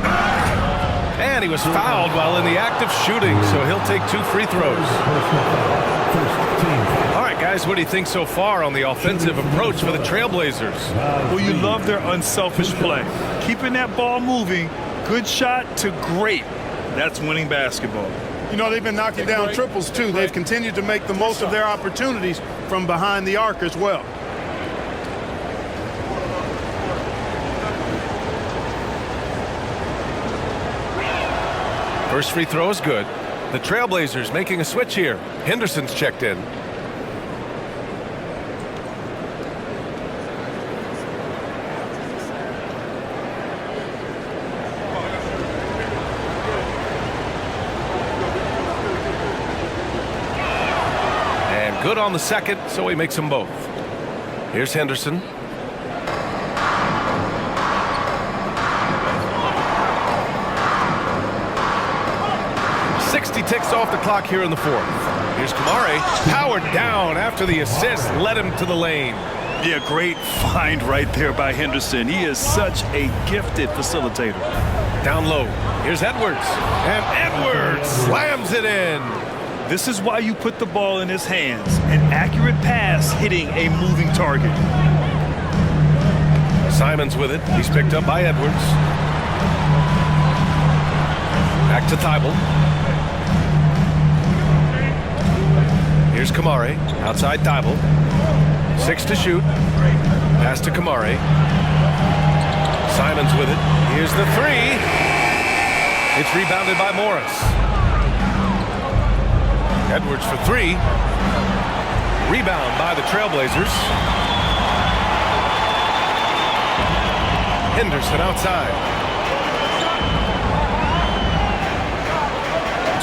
And he was fouled while in the act of shooting, so he'll take 2 free throws. All right, guys, what do you think so far on the offensive approach for the Trailblazers? Well, you love their unselfish play. Keeping that ball moving, good shot to great. That's winning basketball. You know, they've been knocking down triples, too. They've continued to make the most of their opportunities from behind the arc as well. First free throw is good. The Trailblazers making a switch here. Henderson's checked in. And good on the second, so he makes them both. Here's Henderson. Ticks off the clock here in the fourth. Here's Kamare, powered down after the assist, led him to the lane. Yeah, great find right there by Henderson. He is such a gifted facilitator. Down low, here's Edwards, and Edwards slams it in. This is why you put the ball in his hands. An accurate pass hitting a moving target. Simons with it. He's picked up by Edwards. Back to Thibault. Here's Kamare, outside Thibault. 6 to shoot. Pass to Kamare. Simons with it. Here's the 3. It's rebounded by Morris. Edwards for 3. Rebound by the Trailblazers. Henderson outside.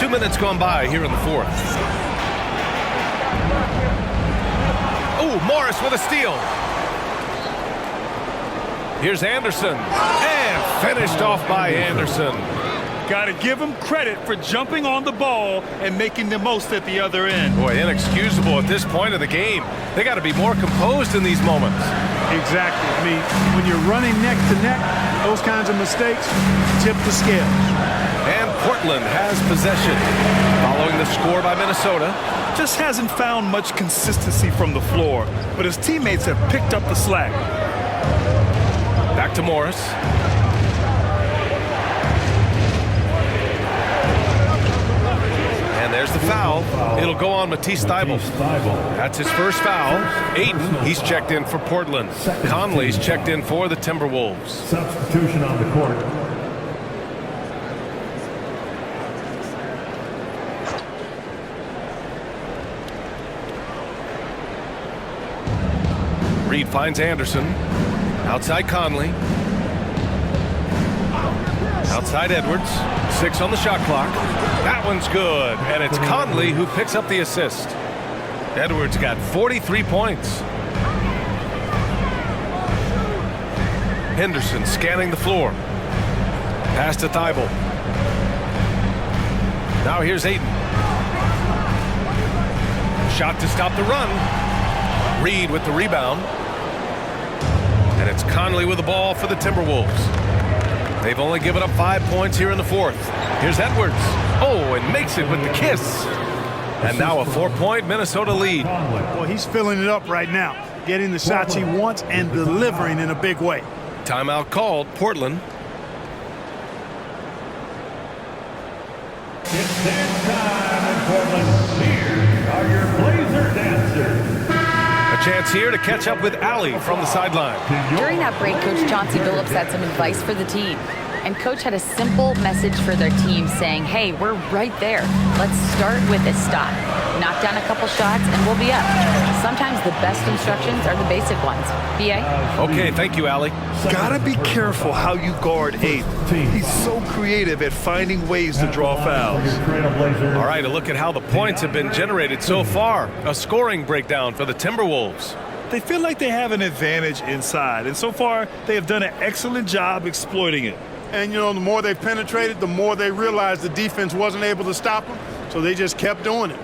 2 minutes gone by here in the fourth. Oh, Morris with a steal. Here's Anderson. And finished off by Anderson. Got to give him credit for jumping on the ball and making the most at the other end. Boy, inexcusable at this point of the game. They got to be more composed in these moments. Exactly. I mean, when you're running neck to neck, those kinds of mistakes tip the scale. And Portland has possession. Following the score by Minnesota. Just hasn't found much consistency from the floor, but his teammates have picked up the slack. Back to Morris. And there's the foul. It'll go on Matisse Thybulle. That's his first foul. Ayton, he's checked in for Portland. Conley's checked in for the Timberwolves. Substitution on the court. Reed finds Anderson. Outside Conley. Outside Edwards. 6 on the shot clock. That one's good. And it's Conley who picks up the assist. Edwards got 43 points. Henderson scanning the floor. Pass to Thybulle. Now here's Ayton. Shot to stop the run. Reed with the rebound. And it's Conley with the ball for the Timberwolves. They've only given up 5 points here in the fourth. Here's Edwards. Oh, and makes it with the kiss. And now a 4-point Minnesota lead. Well, he's filling it up right now, getting the shots he wants and delivering in a big way. Timeout called, Portland. It's dance time in Portland. Here are your Blazer dancers. A chance here to catch up with Allie from the sideline. During that break, Coach Chauncey Billups had some advice for the team. And Coach had a simple message for their team saying, hey, we're right there. Let's start with a stop. Knock down a couple shots and we'll be up. Sometimes the best instructions are the basic ones. B.A.? Okay, thank you, Allie. Gotta be careful how you guard Ayton. He's so creative at finding ways to draw fouls. All right, a look at how the points have been generated so far. A scoring breakdown for the Timberwolves. They feel like they have an advantage inside, and so far they have done an excellent job exploiting it. And, you know, the more they penetrated, the more they realized the defense wasn't able to stop them, so they just kept doing it.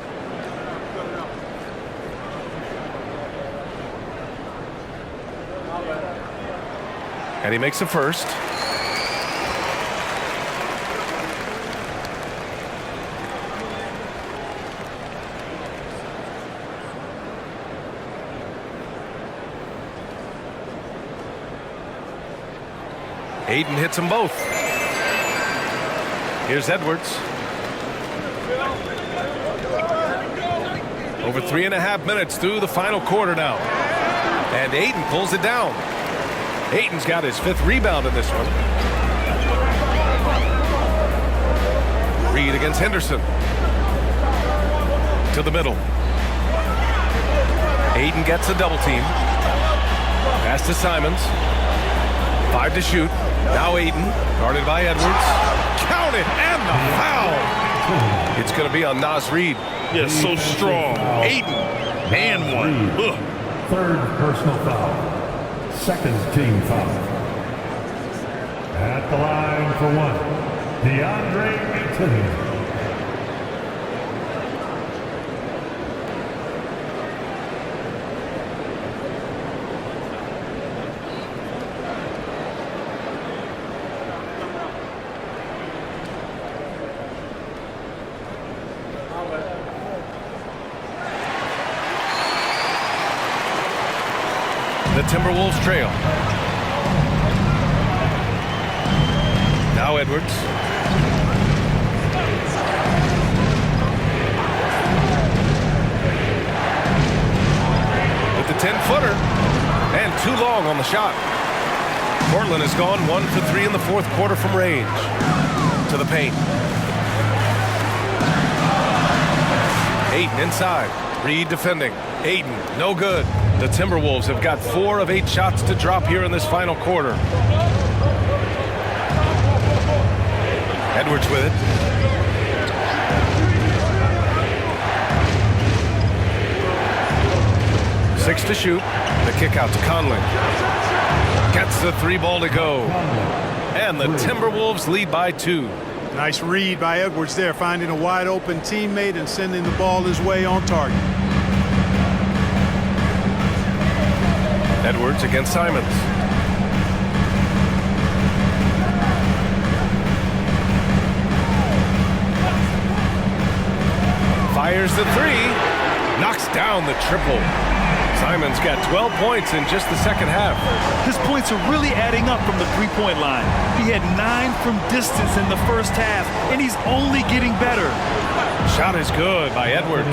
And he makes the first. Ayton hits them both. Here's Edwards. Over 3.5 minutes through the final quarter now. And Ayton pulls it down. Ayton's got his 5th rebound in this one. Reed against Henderson. To the middle. Ayton gets a double team. Pass to Simons. 5 to shoot. Now Ayton, guarded by Edwards. Count it, and the foul. It's going to be on Naz Reid. Yes, so strong. Ayton, and one. Ugh. 3rd personal foul. 2nd team foul. At the line for 1, DeAndre Anthony. The Timberwolves trail. Now Edwards. With the 10-footer. And too long on the shot. Portland has gone 1 for 3 in the 4th quarter from range. To the paint. Ayton inside. Reed defending. Ayton, no good. The Timberwolves have got 4 of 8 shots to drop here in this final quarter. Edwards with it. 6 to shoot. The kick out to Conley. Gets the 3 ball to go. And the Timberwolves lead by 2. Nice read by Edwards there, finding a wide open teammate and sending the ball his way on target. Edwards against Simons. Fires the 3. Knocks down the triple. Simons got 12 points in just the second half. His points are really adding up from the three-point line. He had 9 from distance in the first half, and he's only getting better. Shot is good by Edwards.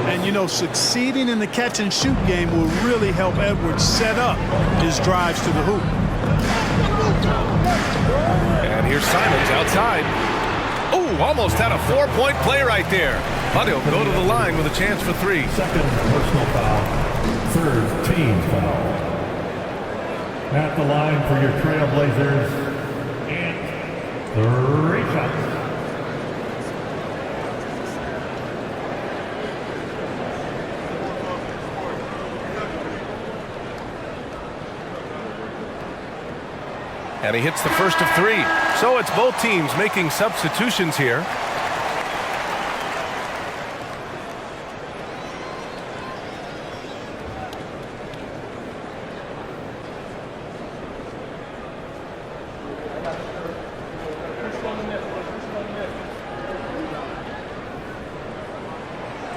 And, you know, succeeding in the catch-and-shoot game will really help Edwards set up his drives to the hoop. And here's Simons outside. Oh, almost had a 4-point play right there. But he'll go to the line with a chance for 3. Second personal foul. Third team foul. At the line for your Trailblazers. And 3 shots. And he hits the first of 3. So it's both teams making substitutions here.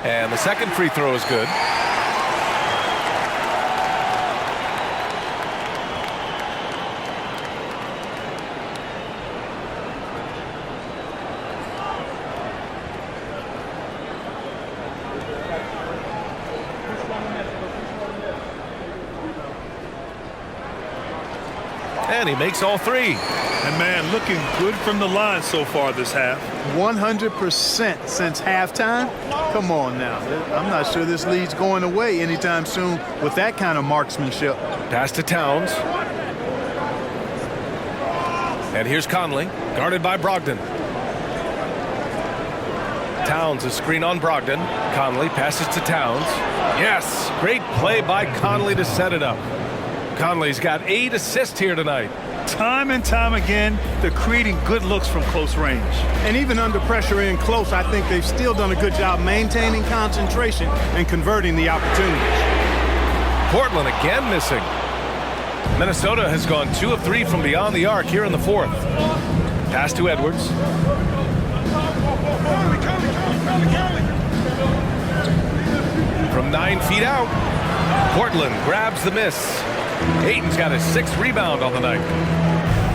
And the second free throw is good. And he makes all 3. And man, looking good from the line so far this half. 100% since halftime. Come on now. I'm not sure this lead's going away anytime soon with that kind of marksmanship. Pass to Towns. And here's Conley, guarded by Brogdon. Towns, a screen on Brogdon. Conley passes to Towns. Yes, great play by Conley to set it up. Conley's got 8 assists here tonight. Time and time again, they're creating good looks from close range. And even under pressure in close, I think they've still done a good job maintaining concentration and converting the opportunities. Portland again missing. Minnesota has gone 2 of 3 from beyond the arc here in the 4th. Pass to Edwards. From 9 feet out, Portland grabs the miss. Ayton's got his 6th rebound on the night.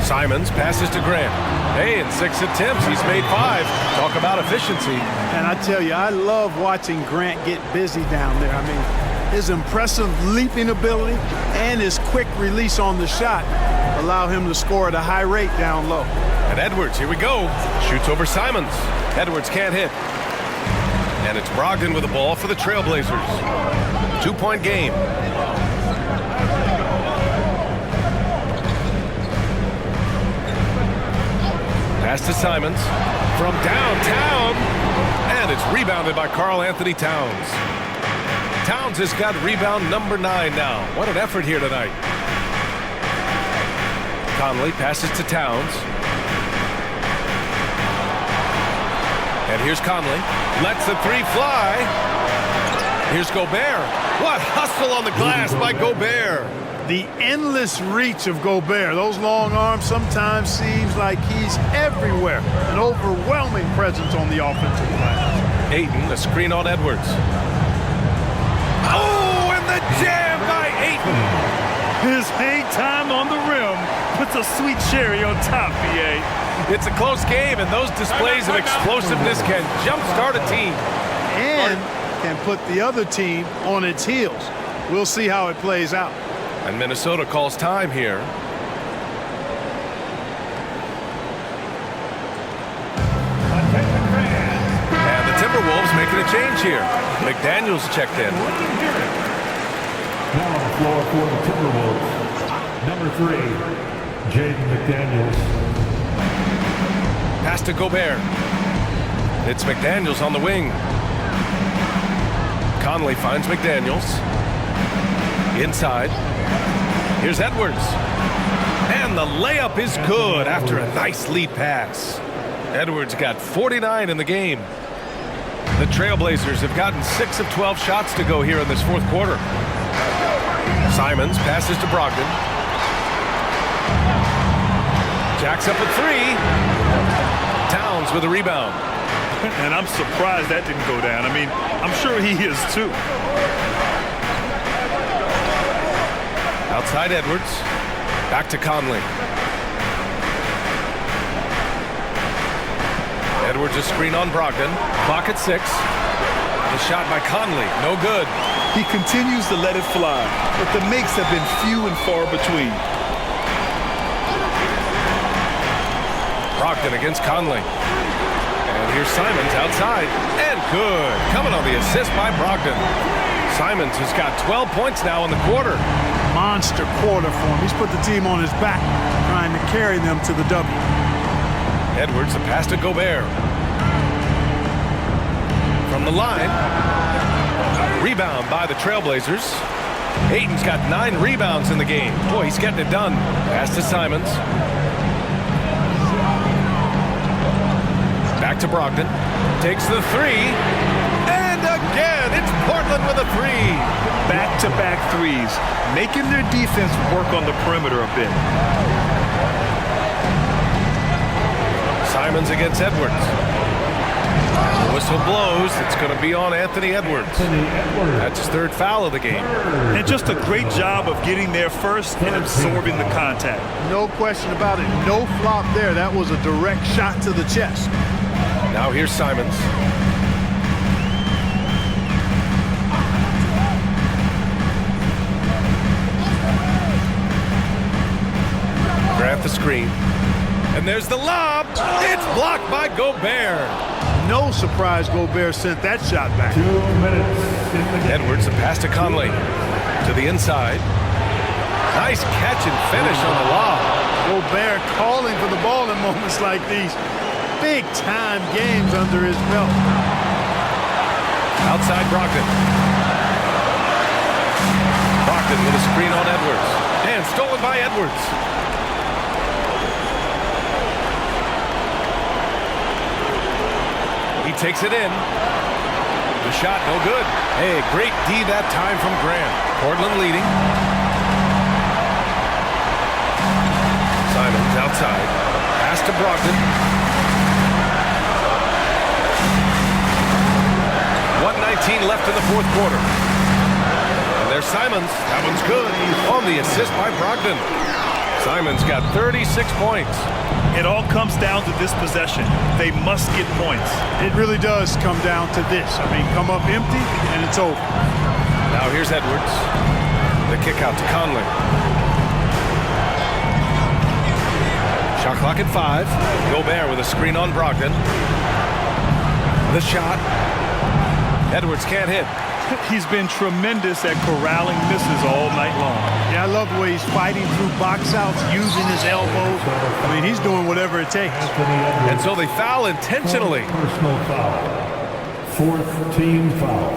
Simons passes to Grant. Hey, in 6 attempts, he's made 5. Talk about efficiency. And I tell you, I love watching Grant get busy down there. I mean, his impressive leaping ability and his quick release on the shot allow him to score at a high rate down low. And Edwards, here we go. Shoots over Simons. Edwards can't hit. And it's Brogdon with the ball for the Trailblazers. 2-point game. Pass to Simons from downtown, and it's rebounded by Karl-Anthony Towns. Towns has got rebound number 9 now. What an effort here tonight. Conley passes to Towns. And here's Conley. Lets the 3 fly. Here's Gobert. What hustle on the glass by Gobert. The endless reach of Gobert. Those long arms sometimes seems like he's everywhere. An overwhelming presence on the offensive glass. Ayton, a screen on Edwards. Oh, and the jam by Ayton. His hang time on the rim puts a sweet cherry on top, BA. It's a close game, and those displays of explosiveness can jumpstart a team. And can put the other team on its heels. We'll see how it plays out. And Minnesota calls time here. And the Timberwolves making a change here. McDaniels checked in. Now on the floor for the Timberwolves, number 3, Jaden McDaniels. Pass to Gobert. It's McDaniels on the wing. Conley finds McDaniels. Inside. Here's Edwards. And the layup is good after a nice lead pass. Edwards got 49 in the game. The Trailblazers have gotten 6 of 12 shots to go here in this fourth quarter. Simons passes to Brogdon. Jacks up a 3. Towns with a rebound. And I'm surprised that didn't go down. I mean, I'm sure he is too. Outside Edwards. Back to Conley. Edwards a screen on Brogdon. Clock at 6. The shot by Conley. No good. He continues to let it fly, but the makes have been few and far between. Brogdon against Conley. And here's Simons outside. And good. Coming on the assist by Brogdon. Simons has got 12 points now in the quarter. Monster quarter for him. He's put the team on his back, trying to carry them to the W. Edwards, a pass to Gobert. From the line. Rebound by the Trailblazers. Ayton's got 9 rebounds in the game. Boy, he's getting it done. Pass to Simons. Back to Brogdon. Takes the 3. And again, it's Portland with a 3. Back-to-back threes, making their defense work on the perimeter a bit. Simons against Edwards. The whistle blows. It's going to be on Anthony Edwards. That's his 3rd foul of the game. And just a great job of getting there first and absorbing the contact. No question about it. No flop there. That was a direct shot to the chest. Now here's Simons. Grant the screen. And there's the lob. It's blocked by Gobert. No surprise Gobert sent that shot back. 2 minutes. Edwards, a pass to Conley. To the inside. Nice catch and finish on the lob. Gobert calling for the ball in moments like these. Big-time games under his belt. Outside Brogdon. Brogdon with a screen on Edwards. And stolen by Edwards. He takes it in. The shot no good. Hey, great D that time from Grant. Portland leading. Simons outside. Pass to Brogdon. 1:19 left in the fourth quarter. And there's Simons. That one's good. On the assist by Brogdon. Simons got 36 points. It all comes down to this possession. They must get points. It really does come down to this. I mean, come up empty, and it's over. Now here's Edwards. The kick out to Conley. Shot clock at 5. Gobert with a screen on Brogdon. The shot. Edwards can't hit. He's been tremendous at corralling misses all night long. Yeah, I love the way he's fighting through box outs, using his elbows. I mean, he's doing whatever it takes. And so they foul intentionally. Personal foul. 4th team foul.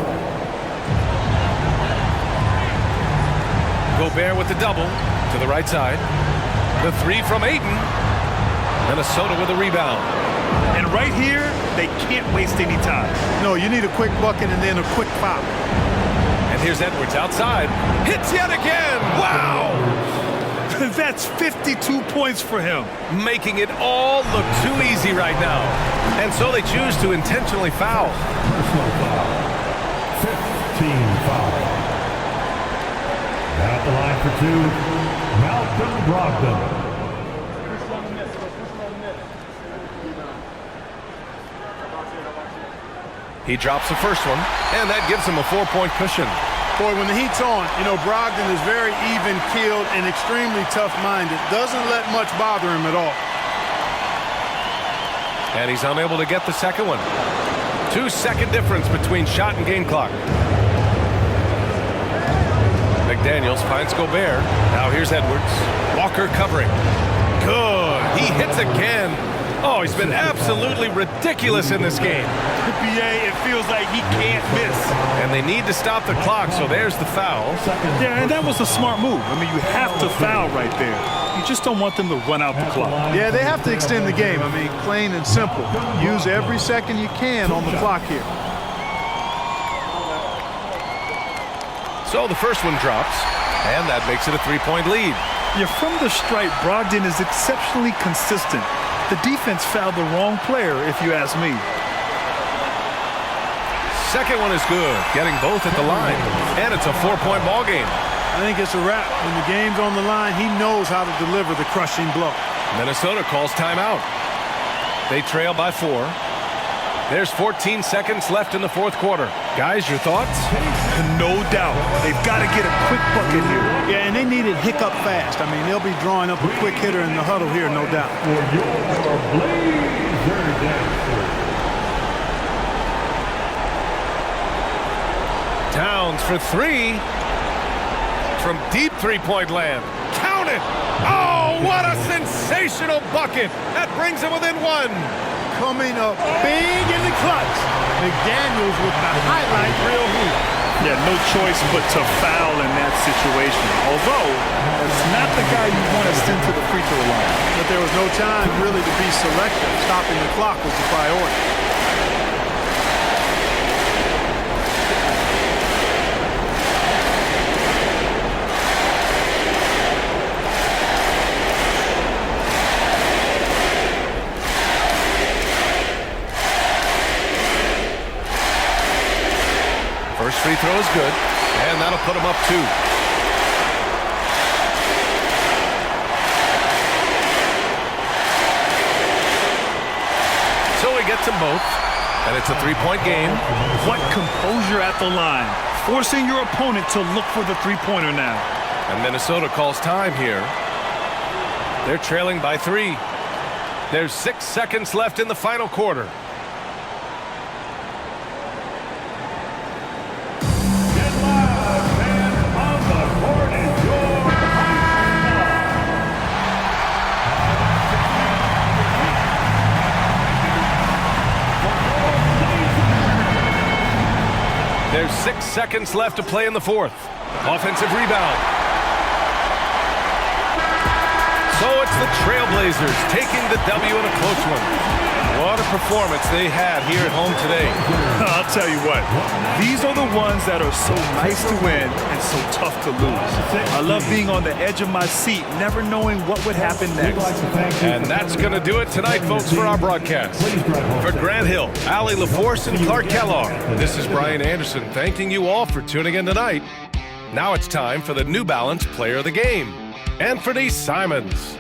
Gobert with the double to the right side. The 3 from Ayton. Minnesota with a rebound. And right here, they can't waste any time. No, you need a quick bucket and then a quick foul. And here's Edwards outside. Hits yet again. Wow! That's 52 points for him. Making it all look too easy right now. And so they choose to intentionally foul. Personal foul. 5th team foul. At the line for 2, Malcolm Brogdon. He drops the first one, and that gives him a 4-point cushion. Boy, when the heat's on, you know, Brogdon is very even-keeled and extremely tough-minded. Doesn't let much bother him at all. And he's unable to get the second one. 2-second difference between shot and game clock. McDaniels finds Gobert. Now here's Edwards. Walker covering. Good. He hits again. Oh, he's been absolutely ridiculous in this game. NBA, it feels like he can't miss. And they need to stop the clock, so there's the foul. Yeah, and that was a smart move. I mean, you have to foul right there. You just don't want them to run out the clock. Yeah, they have to extend the game. I mean, plain and simple. Use every second you can on the clock here. So the first one drops, and that makes it a 3-point lead. Yeah, from the stripe, Brogdon is exceptionally consistent. The defense fouled the wrong player, if you ask me. Second one is good, getting both at the line. And it's a 4-point ball game. I think it's a wrap. When the game's on the line, he knows how to deliver the crushing blow. Minnesota calls timeout. They trail by 4. There's 14 seconds left in the fourth quarter. Guys, your thoughts? No doubt. They've got to get a quick bucket here. Yeah, and they need it hiccup fast. I mean, they'll be drawing up a quick hitter in the huddle here, no doubt. For your Blazer Dancers. Towns for 3. From deep three-point land. Count it! Oh, what a sensational bucket! That brings him within 1. Coming up big in the clutch. McDaniels with the highlight reel hoop. Yeah, no choice but to foul in that situation. Although, it's not the guy you want to send to the free throw line. But there was no time really to be selective. Stopping the clock was the priority. First free throw is good, and that'll put him up 2. So he gets them both, and it's a 3-point game. What composure at the line. Forcing your opponent to look for the three-pointer now. And Minnesota calls time here. They're trailing by 3. There's 6 seconds left in the final quarter. There's 6 seconds left to play in the fourth. Offensive rebound. So it's the Trailblazers taking the W in a close one. What a performance they had here at home today. I'll tell you what, these are the ones that are so nice to win and so tough to lose. I love being on the edge of my seat, never knowing what would happen next. And that's going to do it tonight, folks, for our broadcast. For Grant Hill, Allie LaForce, and Clark Kellogg, this is Brian Anderson thanking you all for tuning in tonight. Now it's time for the New Balance Player of the Game, Anthony Simons.